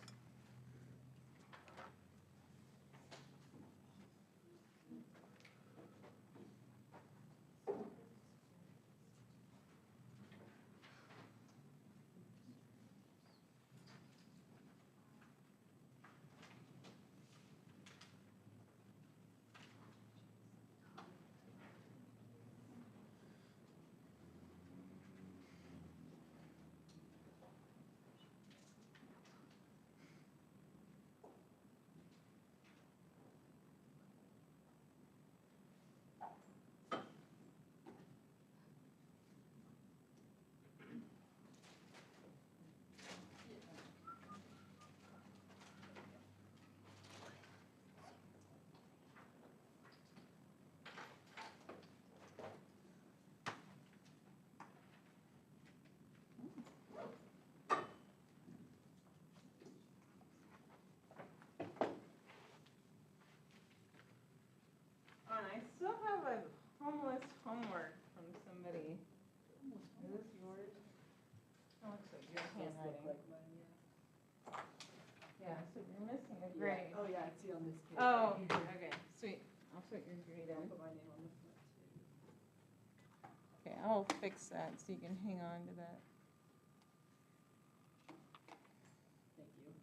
I still have a homeless homework from somebody. Is this yours? That looks like your handwriting. You're missing a Yeah. grade. Oh, yeah, it's on this page. Oh, right here. okay, sweet. I'll put your grade I'll in. put my name on the front too. Okay, I'll fix that so you can hang on to that. Thank you.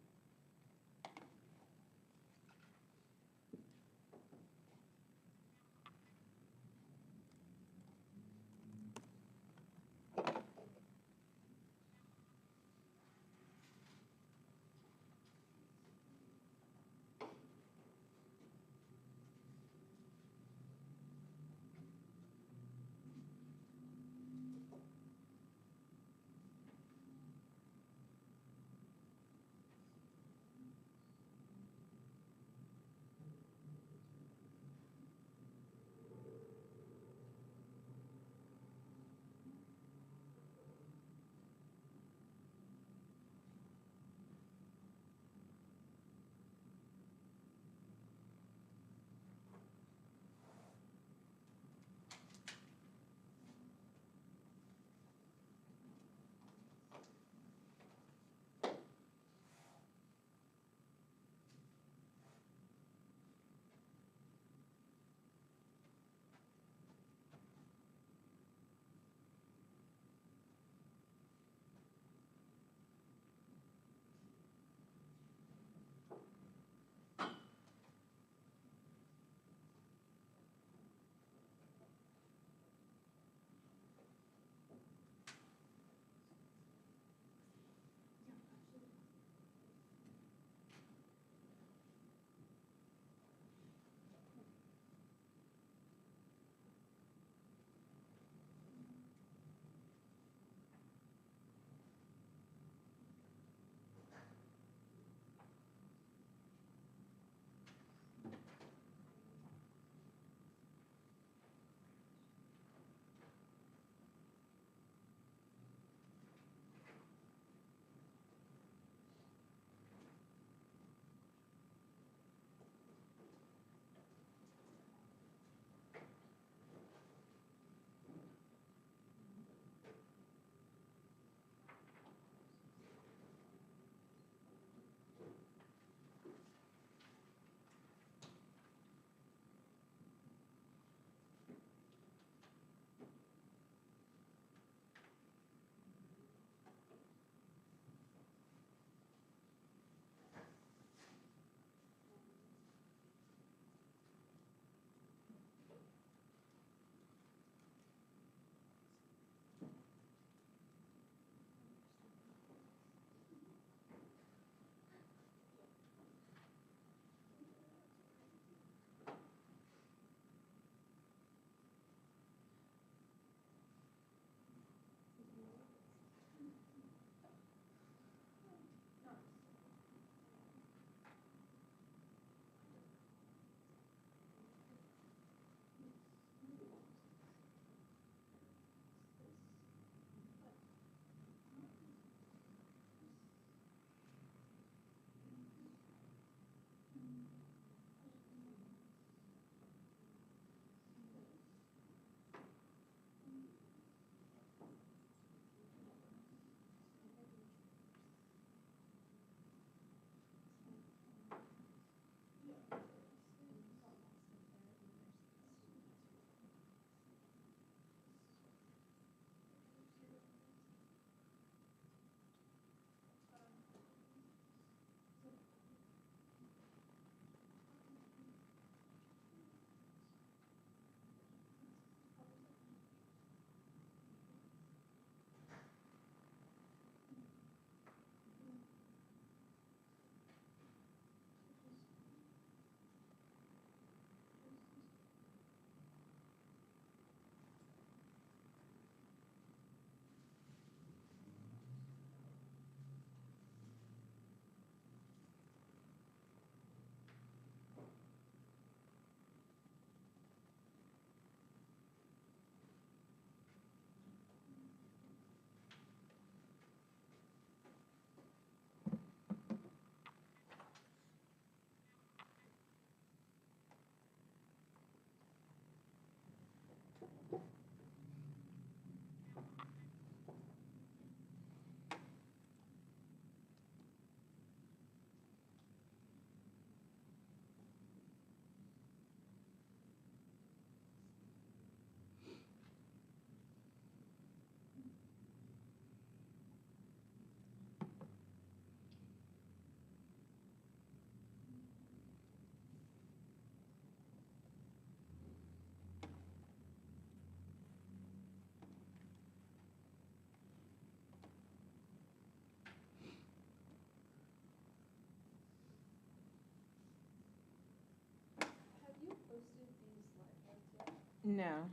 No.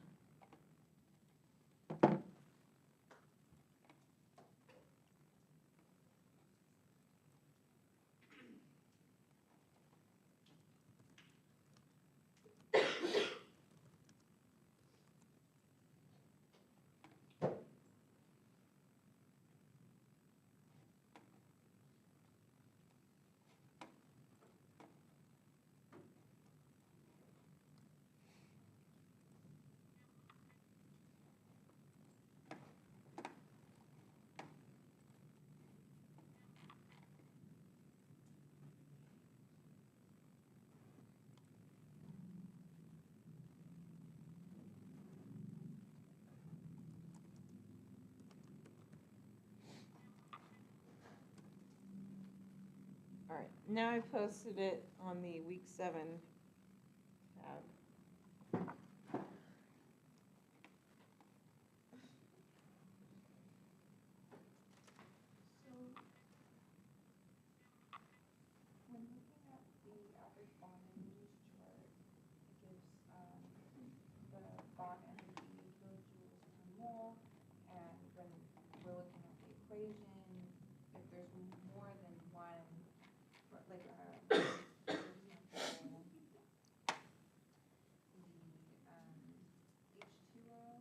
All right, now I posted it on the week 7 tab. So, when looking at the average bond energies chart, it gives, the bond energy kilojoules per mole, and when we're looking at the equation, if there's more than one, like, for example, the, H2O,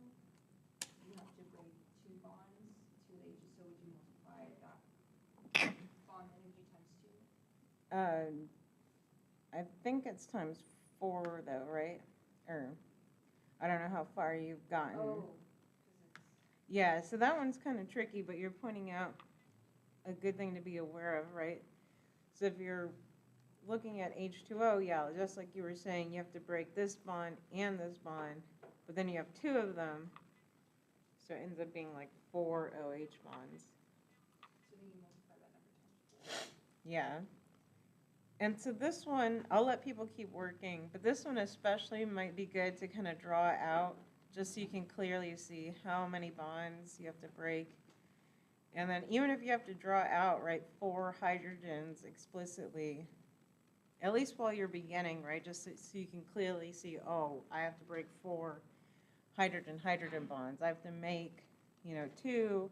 you have to break 2 bonds to the H, so would you multiply that bond energy times 2? I think it's times 4 though, right? Or, I don't know how far you've gotten. Oh, 'cause it's, Yeah, so that one's kind of tricky, but you're pointing out a good thing to be aware of, right? So if you're looking at H2O, yeah, just like you were saying, you have to break this bond and this bond, but then you have 2 of them, so it ends up being like 4 OH bonds. so then you multiply that number times 4. Yeah. And so this one, I'll let people keep working, but this one especially might be good to kind of draw out, just so you can clearly see how many bonds you have to break. And then even if you have to draw out, right, 4 hydrogens explicitly, at least while you're beginning, right, just so you can clearly see, oh, I have to break 4 hydrogen-hydrogen bonds. I have to make, 2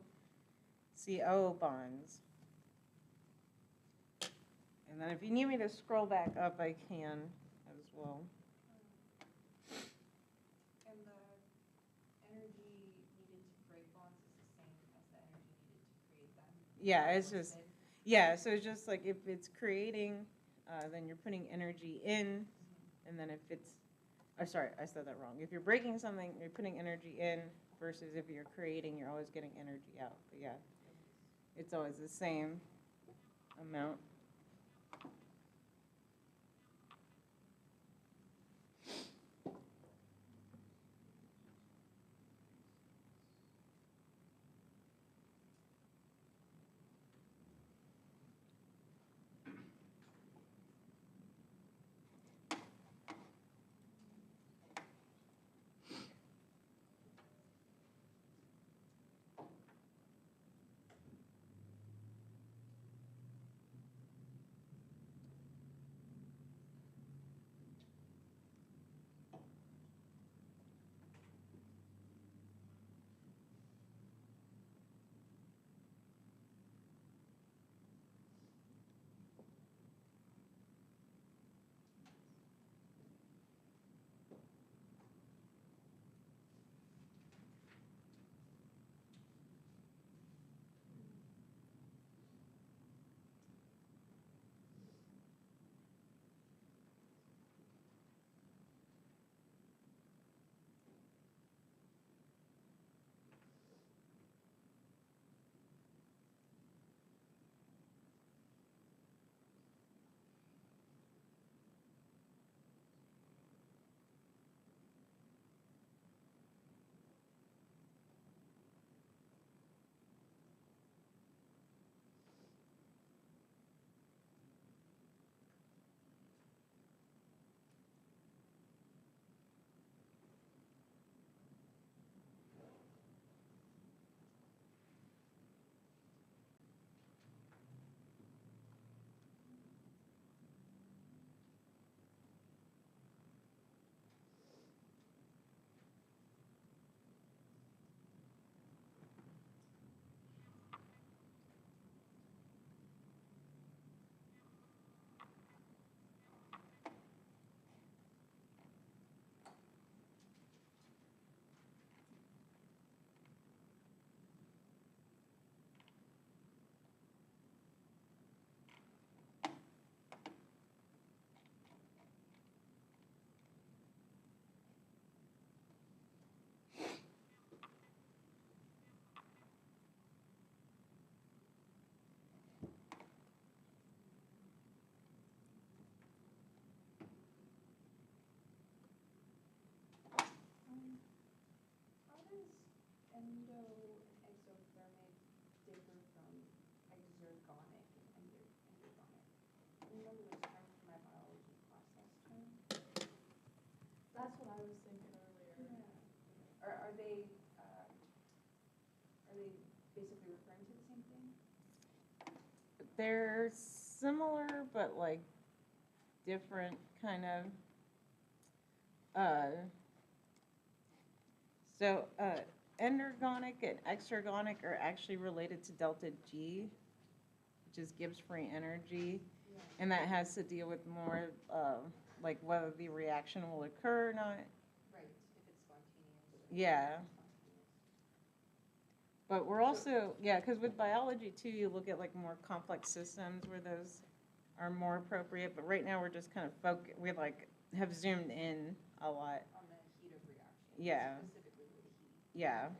CO bonds. And then if you need me to scroll back up, I can as well. And the energy needed to break bonds is the same as the energy needed to create them? Yeah, it's just, yeah, so it's just like if it's creating, then you're putting energy in, and then if it's, sorry, I said that wrong. If you're breaking something, you're putting energy in, versus if you're creating, you're always getting energy out. But yeah, it's always the same amount. endo and exothermic differ from exergonic and endergonic? You remember those terms from my biology class last term? That's what I was thinking earlier. Yeah. Are they basically referring to the same thing? They're similar, but like different kind of. Endergonic and exergonic are actually related to delta G, which is Gibbs free energy. Yeah. And that has to deal with more like whether the reaction will occur or not. Right, if it's spontaneous. Yeah. Spontaneous. But we're also, yeah, because with biology too, you look at like more complex systems where those are more appropriate. But right now we're just kind of we like have zoomed in a lot. On the heat of reaction. Yeah. Specifically with heat. Yeah.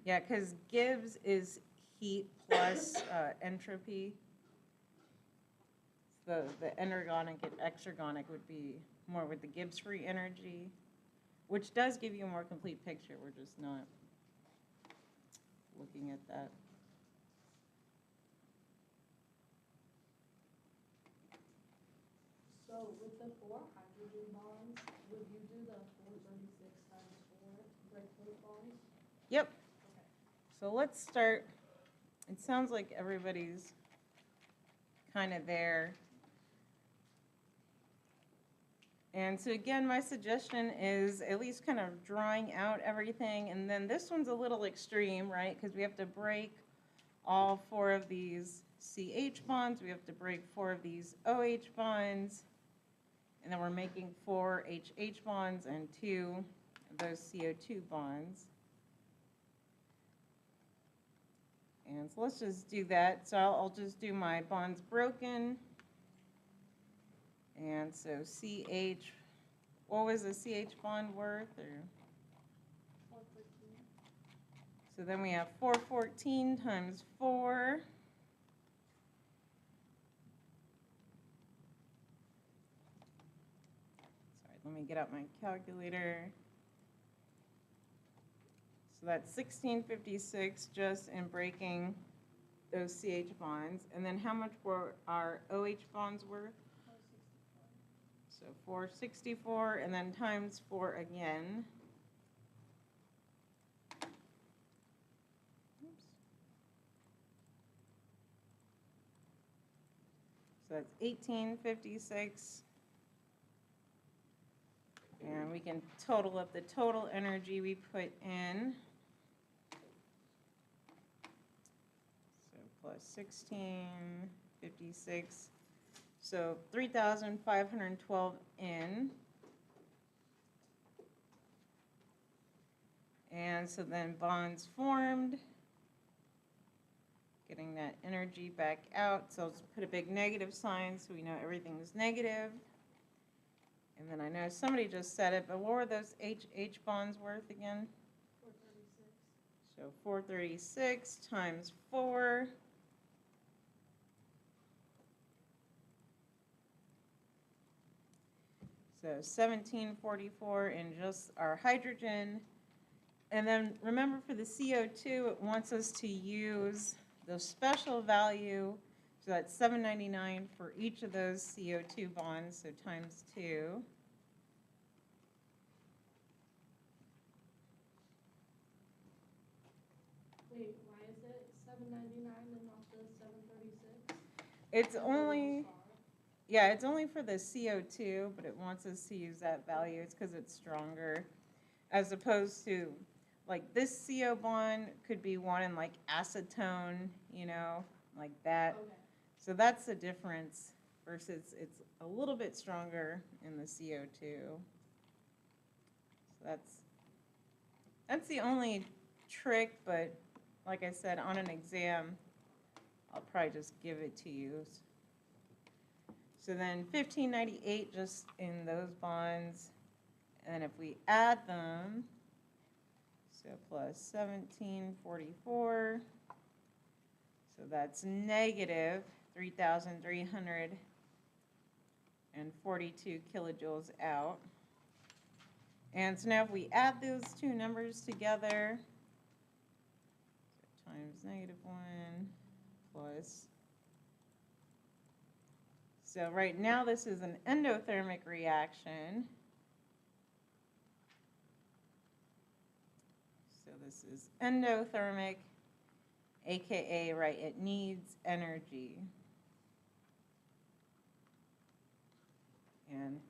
Yeah, because Gibbs is heat plus entropy. The endergonic and exergonic would be more with the Gibbs free energy, which does give you a more complete picture. We're just not looking at that. So with the 4 hydrogen bonds, would you do the 436 times 4 to break those bonds? Yep. Okay. So let's start. It sounds like everybody's kind of there. And so again, my suggestion is at least kind of drawing out everything. And then this one's a little extreme, right? Because we have to break all 4 of these CH bonds. We have to break 4 of these OH bonds. And then we're making 4 HH bonds and 2 of those CO2 bonds. And so let's just do that. So I'll just do my bonds broken. And so CH, what was the CH bond worth? Or 413. so then we have 414 times 4. Sorry, let me get out my calculator. So that's 1656 just in breaking those CH bonds. And then how much were our OH bonds worth? 464. So 464, and then times 4 again. Oops. So that's 1856. And we can total up the total energy we put in. So plus 1656. So 3,512 in. And so then bonds formed. Getting that energy back out. So let's put a big negative sign so we know everything's negative. And then I know somebody just said it, but what were those HH bonds worth again? 436. So 436 times 4. So 1744 in just our hydrogen. And then remember for the CO2, it wants us to use the special value. So that's 799 for each of those CO2 bonds, so times 2. Wait, why is it 799 and not the 736? It's only, yeah, it's only for the CO2, but it wants us to use that value. It's because it's stronger, as opposed to, like this CO bond could be one in like acetone, you know, like that. Okay. So that's the difference versus it's a little bit stronger in the CO2. So that's the only trick, but like I said, on an exam, I'll probably just give it to you. So then 1598 just in those bonds, and if we add them, so plus 1744, so that's negative 3,342 kilojoules out. And so now if we add those two numbers together, times -1 plus. So right now this is an endothermic reaction. So this is endothermic, aka, right, it needs energy. And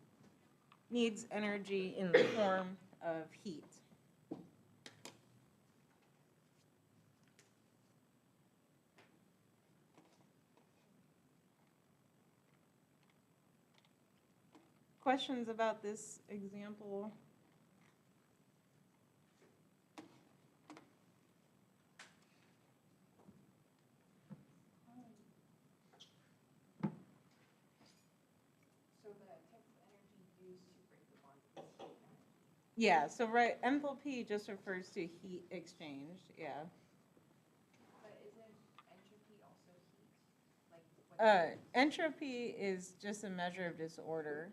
needs energy in the form of heat. Questions about this example? So the type of energy used to break the bond is heat energy. Yeah, so right, enthalpy just refers to heat exchanged, yeah. But isn't entropy also heat? Like what? Entropy is just a measure of disorder.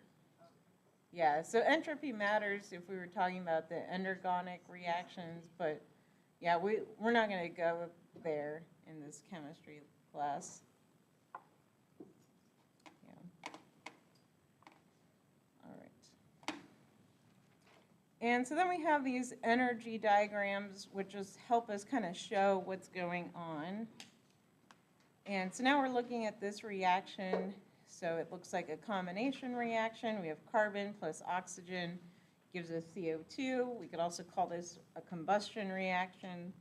Yeah, so entropy matters if we were talking about the endergonic reactions, but yeah, we're not going to go there in this chemistry class. Yeah. All right. And so then we have these energy diagrams, which just help us kind of show what's going on. And so now we're looking at this reaction. So it looks like a combination reaction. We have carbon plus oxygen gives us CO2. We could also call this a combustion reaction.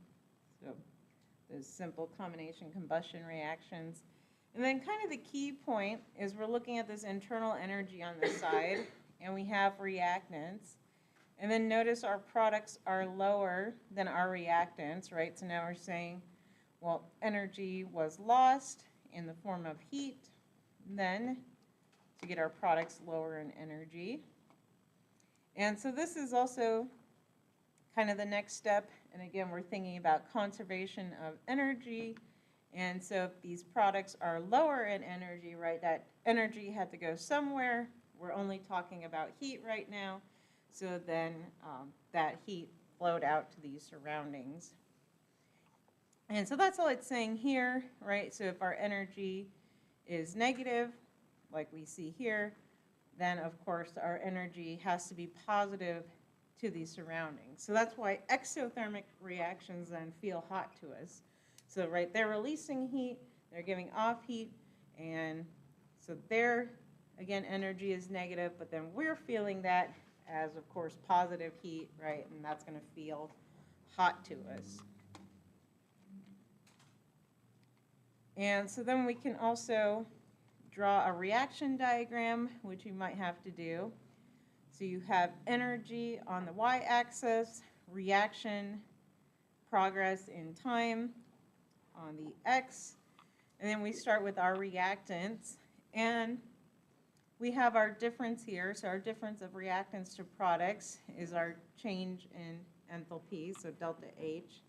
So those simple combination combustion reactions. And then kind of the key point is we're looking at this internal energy on the side, and we have reactants. And then notice our products are lower than our reactants, right? So now we're saying, well, energy was lost in the form of heat, then to get our products lower in energy. And so this is also kind of the next step. And again, we're thinking about conservation of energy. And so if these products are lower in energy, right, that energy had to go somewhere. We're only talking about heat right now. So then that heat flowed out to these surroundings. And so that's all it's saying here, right? So if our energy is negative, like we see here, then of course our energy has to be positive to these surroundings. So that's why exothermic reactions then feel hot to us. So right, they're releasing heat, they're giving off heat, and so their, again, energy is negative, but then we're feeling that as, of course, positive heat, right? And that's going to feel hot to us. And so then we can also draw a reaction diagram, which you might have to do. So you have energy on the y-axis, reaction progress in time on the x, and then we start with our reactants. And we have our difference here. So our difference of reactants to products is our change in enthalpy, so delta H.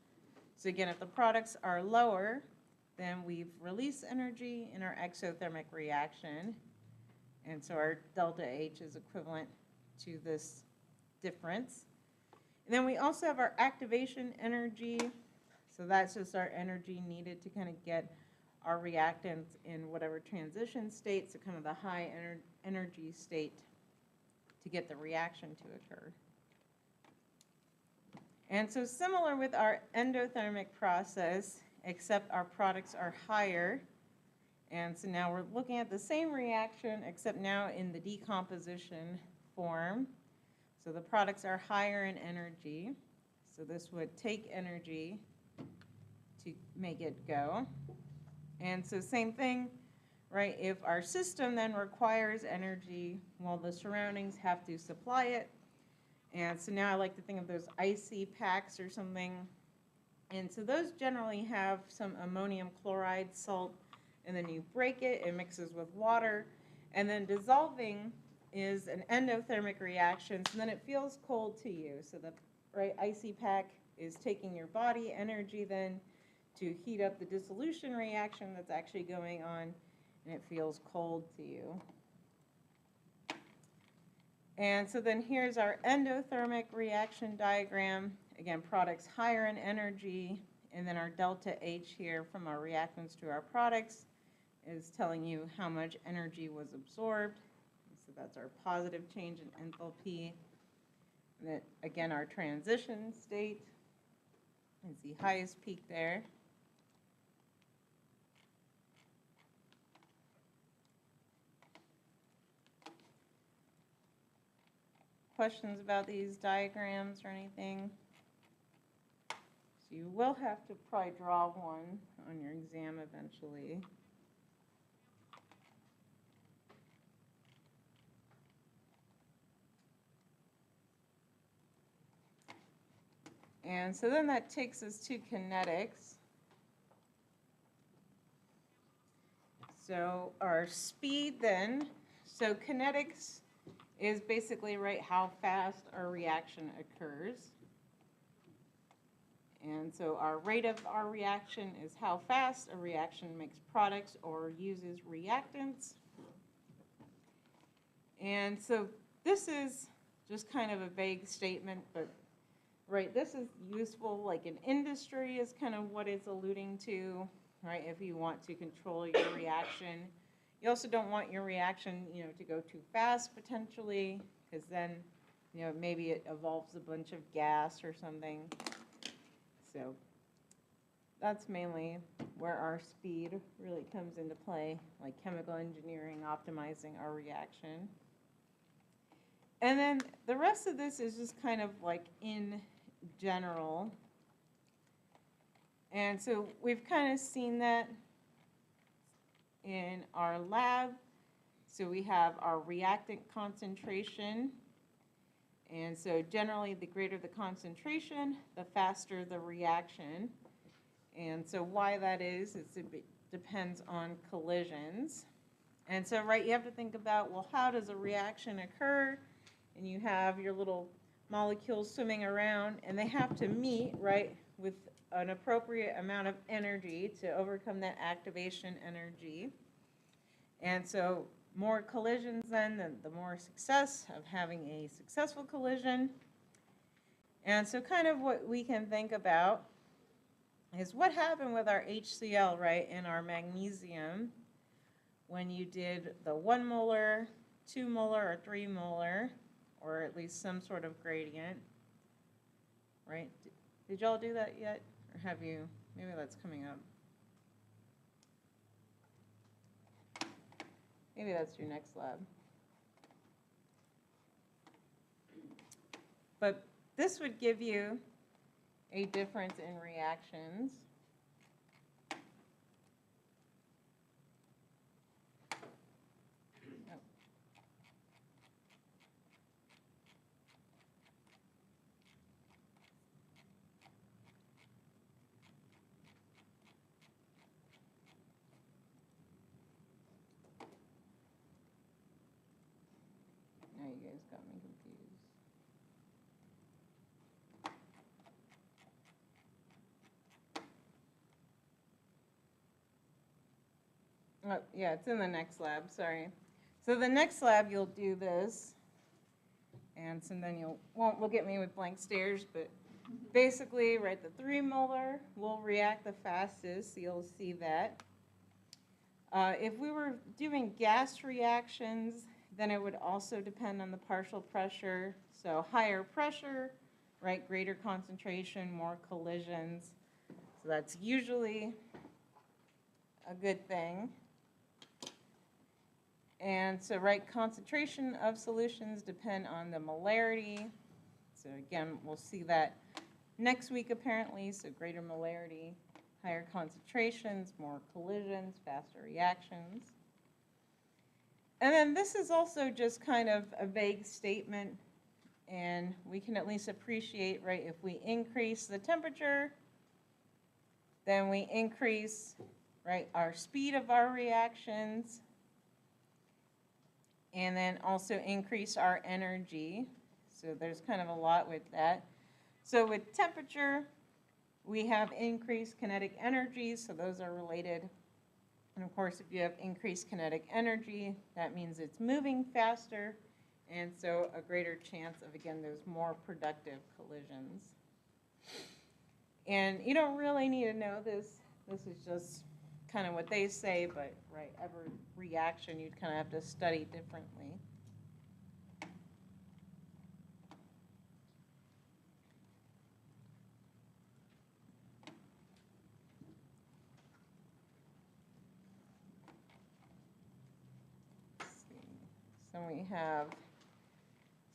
So again, if the products are lower, then we've released energy in our exothermic reaction. And so our delta H is equivalent to this difference. And then we also have our activation energy. So that's just our energy needed to kind of get our reactants in whatever transition state, so kind of the high energy state to get the reaction to occur. And so similar with our endothermic process, except our products are higher. And so now we're looking at the same reaction, except now in the decomposition form. So the products are higher in energy. So this would take energy to make it go. And so same thing, right? If our system then requires energy, well, the surroundings have to supply it. And so now I like to think of those icy packs or something. And so those generally have some ammonium chloride salt, and then you break it, it mixes with water, and then dissolving is an endothermic reaction, so then it feels cold to you. So the icy pack is taking your body energy then to heat up the dissolution reaction that's actually going on, and it feels cold to you. And so then here's our endothermic reaction diagram. Again, products higher in energy, And then our delta H here from our reactants to our products is telling you how much energy was absorbed. So that's our positive change in enthalpy. And then again, our transition state is the highest peak there. Questions about these diagrams or anything? So you will have to probably draw one on your exam eventually. And so then that takes us to kinetics. So our speed then, so kinetics is basically, right, how fast our reaction occurs. And so our rate of our reaction is how fast a reaction makes products or uses reactants. And so this is just kind of a vague statement, but right, this is useful, like in industry is kind of what it's alluding to, right, if you want to control your reaction. You also don't want your reaction, to go too fast potentially, because then, maybe it evolves a bunch of gas or something. So that's mainly where our speed really comes into play, like chemical engineering, optimizing our reaction. And then the rest of this is just kind of like in general. And so we've kind of seen that in our lab. So we have our reactant concentration. And so generally, the greater the concentration, the faster the reaction. And so why that is it depends on collisions. And so, right, you have to think about, well, how does a reaction occur? And you have your little molecules swimming around, and they have to meet, right, with an appropriate amount of energy to overcome that activation energy. And so more collisions then, the more success of having a successful collision. And so kind of what we can think about is what happened with our HCl, right, in our magnesium when you did the 1 molar, 2 molar, or 3 molar, or at least some sort of gradient, right? Did y'all do that yet? Or have you? Maybe that's coming up. Maybe that's your next lab. But this would give you a difference in reactions. Now you guys got me confused. Oh, yeah, it's in the next lab, sorry. So the next lab, you'll do this. And so then you won't look at me with blank stares, but basically, right, the 3 molar will react the fastest, so you'll see that. If we were doing gas reactions, then it would also depend on the partial pressure. So higher pressure, right, greater concentration, more collisions. So that's usually a good thing. And so, right, concentration of solutions depend on the molarity. So again, we'll see that next week apparently. So greater molarity, higher concentrations, more collisions, faster reactions. And then this is also just kind of a vague statement, and we can at least appreciate, right, if we increase the temperature, then we increase, right, our speed of our reactions, and then also increase our energy. So there's kind of a lot with that. So with temperature, we have increased kinetic energy, so those are related. And of course, if you have increased kinetic energy, that means it's moving faster, and so a greater chance of, again, those more productive collisions. And you don't really need to know this. This is just kind of what they say, but right, every reaction you'd kind of have to study differently. Let's see.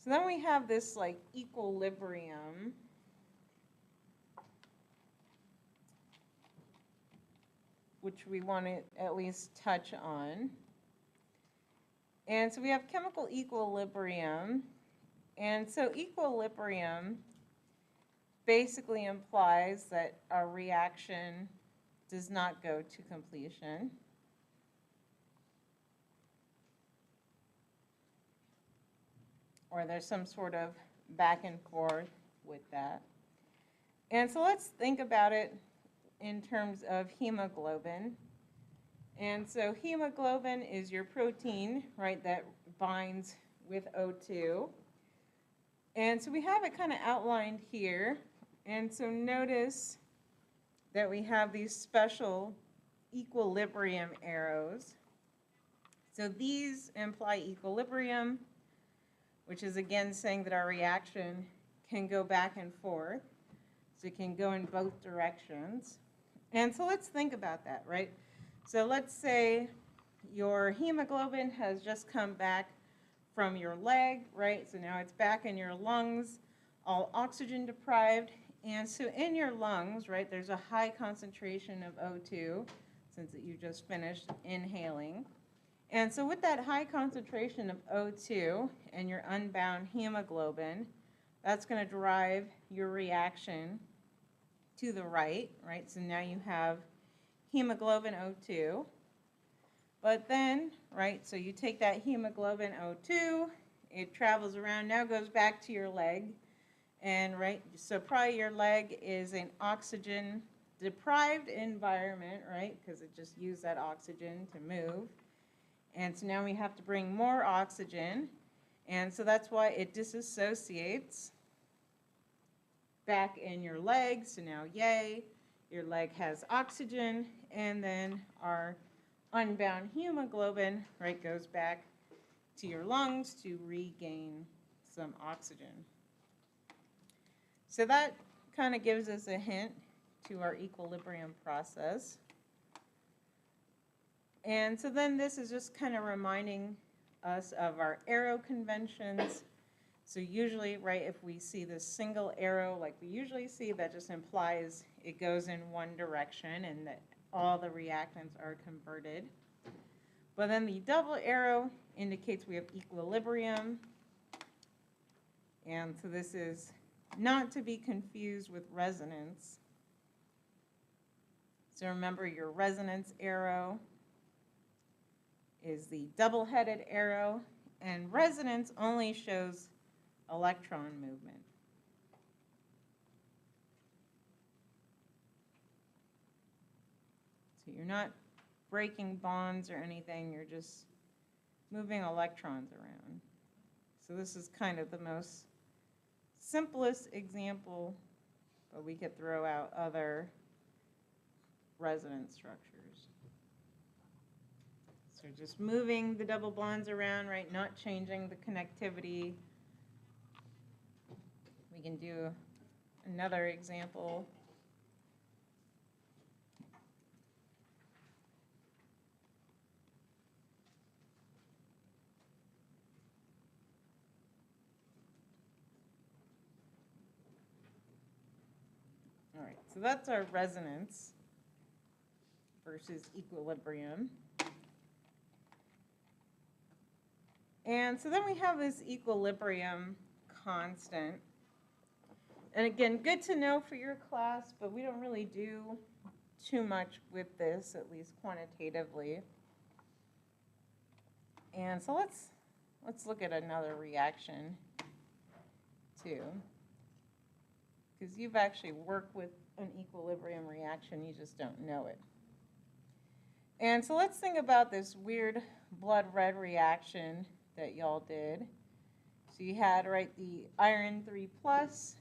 So then we have this like equilibrium. Which we want to at least touch on. And so we have chemical equilibrium. And so equilibrium basically implies that our reaction does not go to completion. Or there's some sort of back and forth with that. And so let's think about it in terms of hemoglobin. And so hemoglobin is your protein, right, that binds with O2. And so we have it kind of outlined here. And so notice that we have these special equilibrium arrows. So these imply equilibrium, which is again saying that our reaction can go back and forth. So it can go in both directions. And so let's think about that, right? So let's say your hemoglobin has just come back from your leg, right? So now it's back in your lungs, all oxygen deprived. And so in your lungs, right, there's a high concentration of O2 since you just finished inhaling. And so with that high concentration of O2 and your unbound hemoglobin, that's going to drive your reaction to the right, so now you have hemoglobin O2. But then, so you take that hemoglobin O2, it travels around, now goes back to your leg. And so probably your leg is an oxygen deprived environment, because it just used that oxygen to move. And so now we have to bring more oxygen. And so that's why it disassociates back in your leg. So now, yay, your leg has oxygen. And then our unbound hemoglobin, goes back to your lungs to regain some oxygen. So that kind of gives us a hint to our equilibrium process. And so then this is just kind of reminding us of our arrow conventions. So usually, if we see this single arrow like we usually see, that just implies it goes in one direction and that all the reactants are converted. But then the double arrow indicates we have equilibrium. And so this is not to be confused with resonance. So remember, your resonance arrow is the double-headed arrow, and resonance only shows electron movement. So you're not breaking bonds or anything, you're just moving electrons around. So this is kind of the most simplest example, but we could throw out other resonance structures. So just moving the double bonds around, not changing the connectivity. We can do another example. All right, so that's our resonance versus equilibrium. And so then we have this equilibrium constant. And again, good to know for your class, but we don't really do too much with this, at least quantitatively. And so let's look at another reaction too. Because you've actually worked with an equilibrium reaction, you just don't know it. And so let's think about this weird blood red reaction that y'all did. So you had, the iron 3+,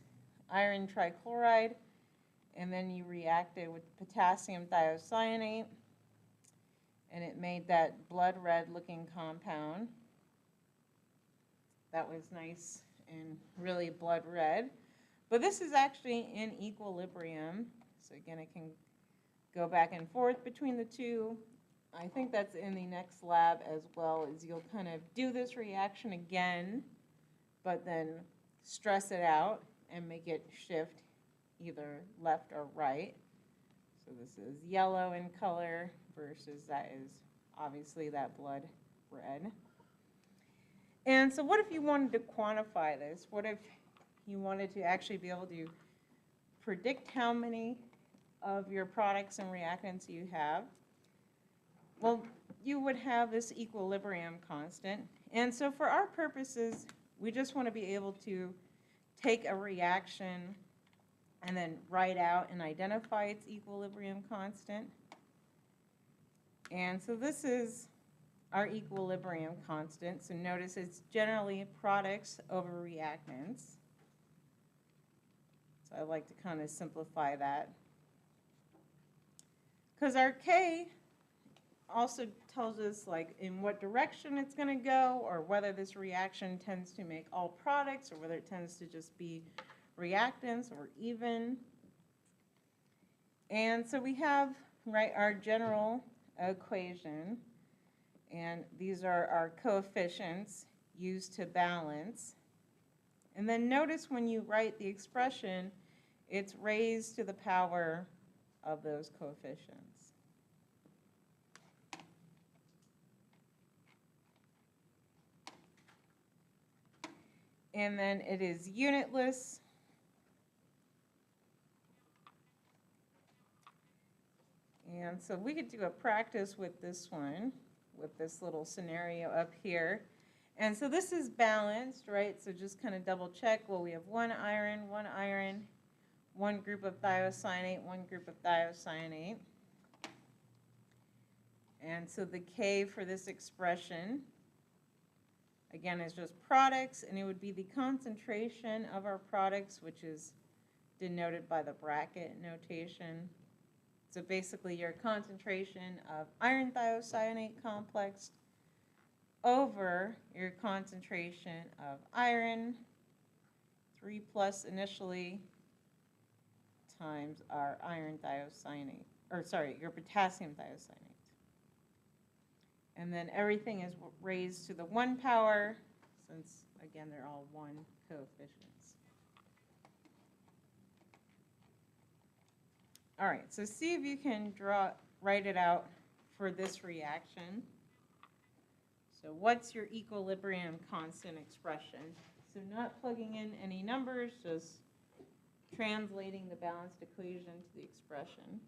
iron trichloride, and then you reacted with potassium thiocyanate, and it made that blood red looking compound. That was nice and really blood red. But this is actually in equilibrium. So again, it can go back and forth between the two. I think that's in the next lab as well, is you'll kind of do this reaction again, but then stress it out and make it shift either left or right. So this is yellow in color versus that is obviously that blood red. And so what if you wanted to quantify this? What if you wanted to actually be able to predict how many of your products and reactants you have? Well, you would have this equilibrium constant. And so for our purposes, we just want to be able to take a reaction and then write out and identify its equilibrium constant. And so this is our equilibrium constant. So notice it's generally products over reactants. So I like to kind of simplify that. Because our K also tells us like in what direction it's going to go, or whether this reaction tends to make all products or whether it tends to just be reactants or even. And so we have, right, our general equation, and these are our coefficients used to balance. And then notice when you write the expression, it's raised to the power of those coefficients. And then it is unitless. And so we could do a practice with this one, with this little scenario up here. And so this is balanced, right? So just kind of double check. Well, we have one iron, one group of thiocyanate, one group of thiocyanate. And so the K for this expression, again, is just products, and it would be the concentration of our products, which is denoted by the bracket notation. So basically your concentration of iron thiocyanate complex over your concentration of iron, 3+ initially, times our iron thiocyanate, or sorry, your potassium thiocyanate. And then everything is raised to the 1 power, since, again, they're all 1 coefficients. All right, so see if you can write it out for this reaction. So what's your equilibrium constant expression? So not plugging in any numbers, just translating the balanced equation to the expression.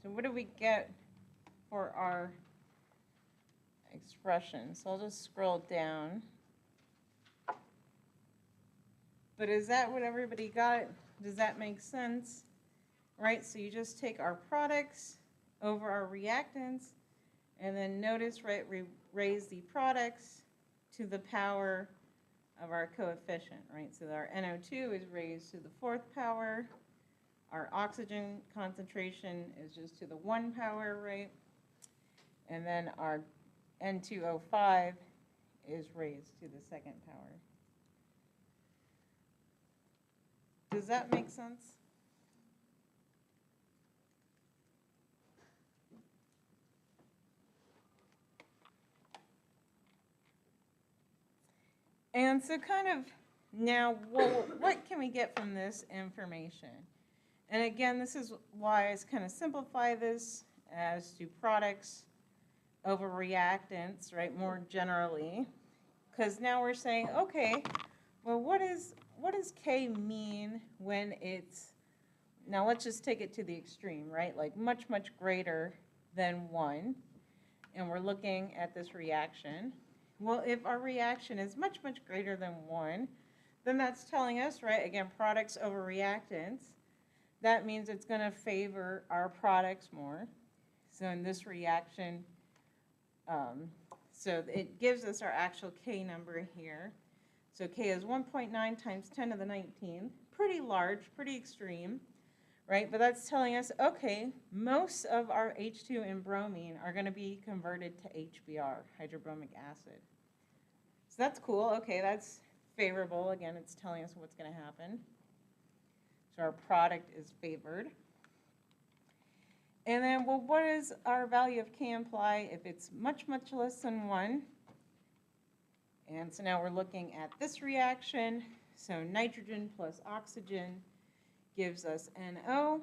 So what do we get for our expression? So I'll just scroll down. But is that what everybody got? Does that make sense? Right, so you just take our products over our reactants, And then notice, right, we raise the products to the power of our coefficient, right? So our NO2 is raised to the 4th power. Our oxygen concentration is just to the 1 power, right? And then our N2O5 is raised to the 2nd power. Does that make sense? And so kind of now, well, what can we get from this information? And again, this is why I kind of simplify this as to products over reactants, right, more generally. Because now we're saying, okay, well, what does K mean when it's, now let's just take it to the extreme, right, like much, much greater than 1. And we're looking at this reaction. Well, if our reaction is much, much greater than 1, then that's telling us, right, again, products over reactants. That means it's going to favor our products more. So in this reaction, so it gives us our actual K number here. So K is 1.9 times 10 to the 19. Pretty large, pretty extreme, right? But that's telling us, okay, most of our H2 and bromine are going to be converted to HBr, hydrobromic acid. So that's cool. Okay, that's favorable. Again, it's telling us what's going to happen. So our product is favored. And then, well, what does our value of K imply if it's much, much less than 1? And so now we're looking at this reaction. So nitrogen plus oxygen gives us NO,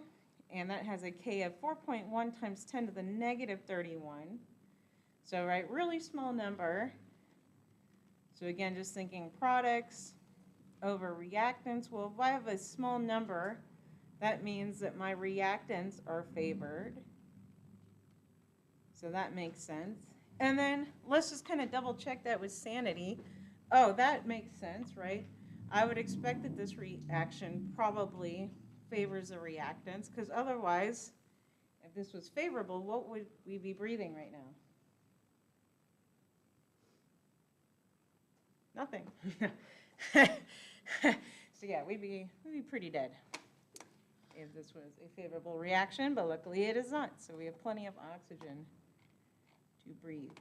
and that has a K of 4.1 times 10 to the negative 31. So, right, really small number. So again, just thinking products over reactants. Well, if I have a small number, that means that my reactants are favored. So that makes sense. And then let's just kind of double check that with sanity. Oh, that makes sense, right? I would expect that this reaction probably favors the reactants, because otherwise, if this was favorable, what would we be breathing right now? Nothing. So yeah, we'd be pretty dead if this was a favorable reaction, but luckily it is not. So we have plenty of oxygen to breathe.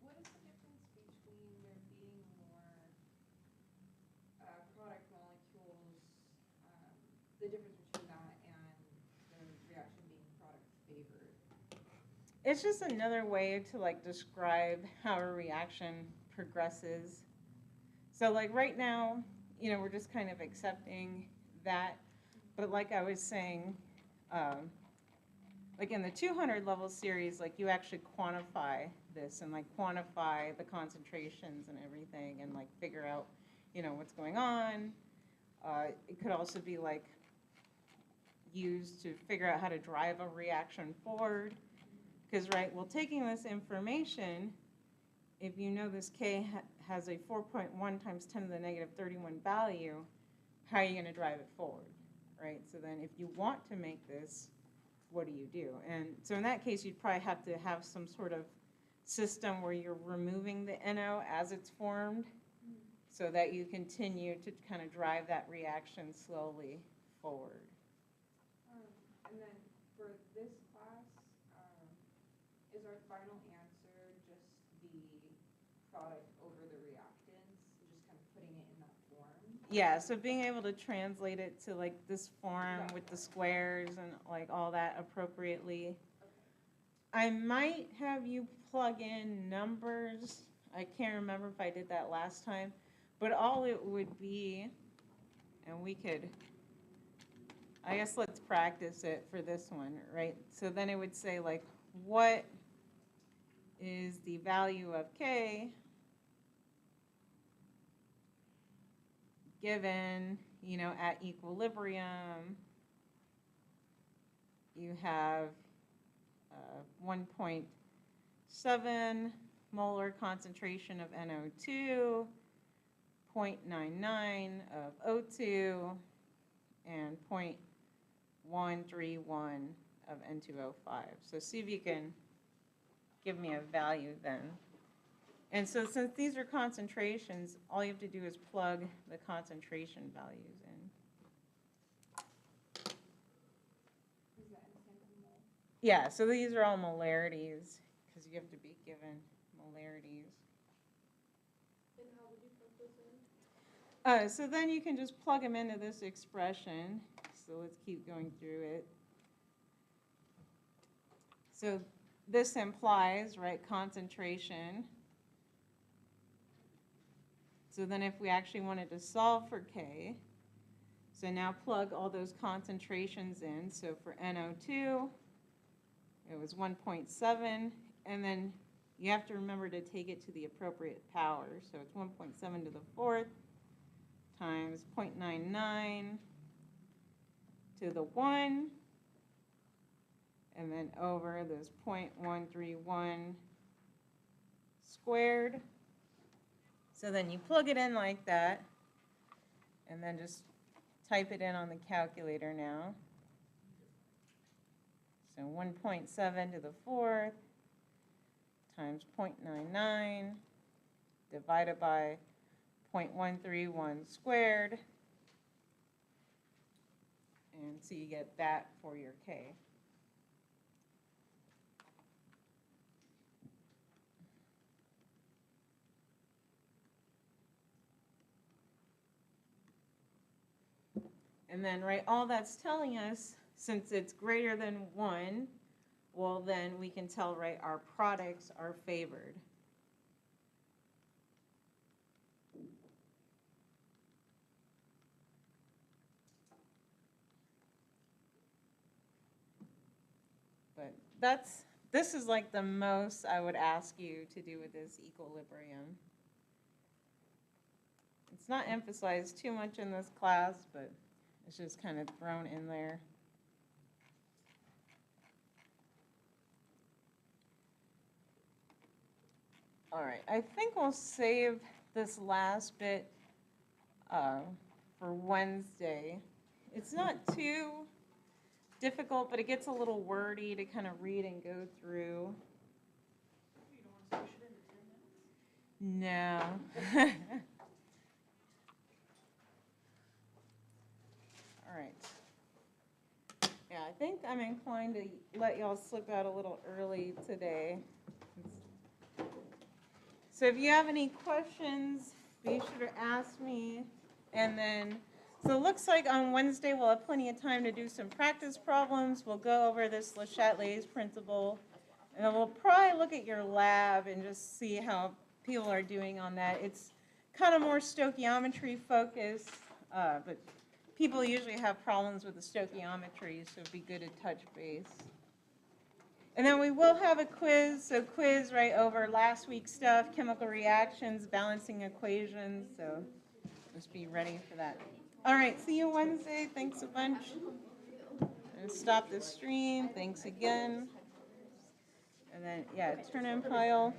What is the difference between there being more product molecules, the difference between that and the reaction being product favored? It's just another way to like describe how a reaction progresses. So like right now, you know, we're just kind of accepting that. But like I was saying, like in the 200 level series, like you actually quantify this and like quantify the concentrations and everything and like figure out, you know, what's going on. It could also be like used to figure out how to drive a reaction forward. Because, right, well, taking this information, if you know this K has a 4.1 times 10 to the negative 31 value, how are you going to drive it forward, right? So then if you want to make this, what do? And so in that case, you'd probably have to have some sort of system where you're removing the NO as it's formed so that you continue to kind of drive that reaction slowly forward. And then for this class, is our final answer just the product over the reactants, just kind of putting it in that form? Yeah, so being able to translate it to like this form with the squares and like all that appropriately. I might have you plug in numbers. I can't remember if I did that last time, but all it would be, and we could, I guess let's practice it for this one, right? So then it would say like, what is the value of K given, you know, at equilibrium, you have 1.7 molar concentration of NO2, 0.99 of O2, and 0.131 of N2O5. So see if you can give me a value then. And so since these are concentrations, all you have to do is plug the concentration values in. Is that in cents per mole? Yeah, so these are all molarities, because you have to be given molarities. And how would you put this in? So then you can just plug them into this expression. So let's keep going through it. So this implies, right, concentration. So then if we actually wanted to solve for K, so now plug all those concentrations in. So for NO2, it was 1.7, and then you have to remember to take it to the appropriate power. So it's 1.7 to the fourth times 0.99 to the 1, and then over this 0.131 squared. So then you plug it in like that, and then just type it in on the calculator now. So 1.7 to the fourth times 0.99 divided by 0.131 squared. And so you get that for your K. And then, right, all that's telling us, since it's greater than 1, well, then we can tell, right, our products are favored. But this is like the most I would ask you to do with this equilibrium. It's not emphasized too much in this class, but it's just kind of thrown in there. All right, I think we'll save this last bit for Wednesday. It's not too difficult, but it gets a little wordy to kind of read and go through. You don't want to push it into 10 minutes? No. All right. Yeah, I think I'm inclined to let y'all slip out a little early today. So if you have any questions, be sure to ask me. And then, so it looks like on Wednesday we'll have plenty of time to do some practice problems. We'll go over this Le Chatelet's principle. And then we'll probably look at your lab and just see how people are doing on that. It's kind of more stoichiometry focused, but people usually have problems with the stoichiometry, so it'd be good to touch base. And then we will have a quiz, so quiz right over last week's stuff, chemical reactions, balancing equations, so just be ready for that. All right, see you Wednesday. Thanks a bunch. And stop the stream. Thanks again. And then, yeah, turn in pile.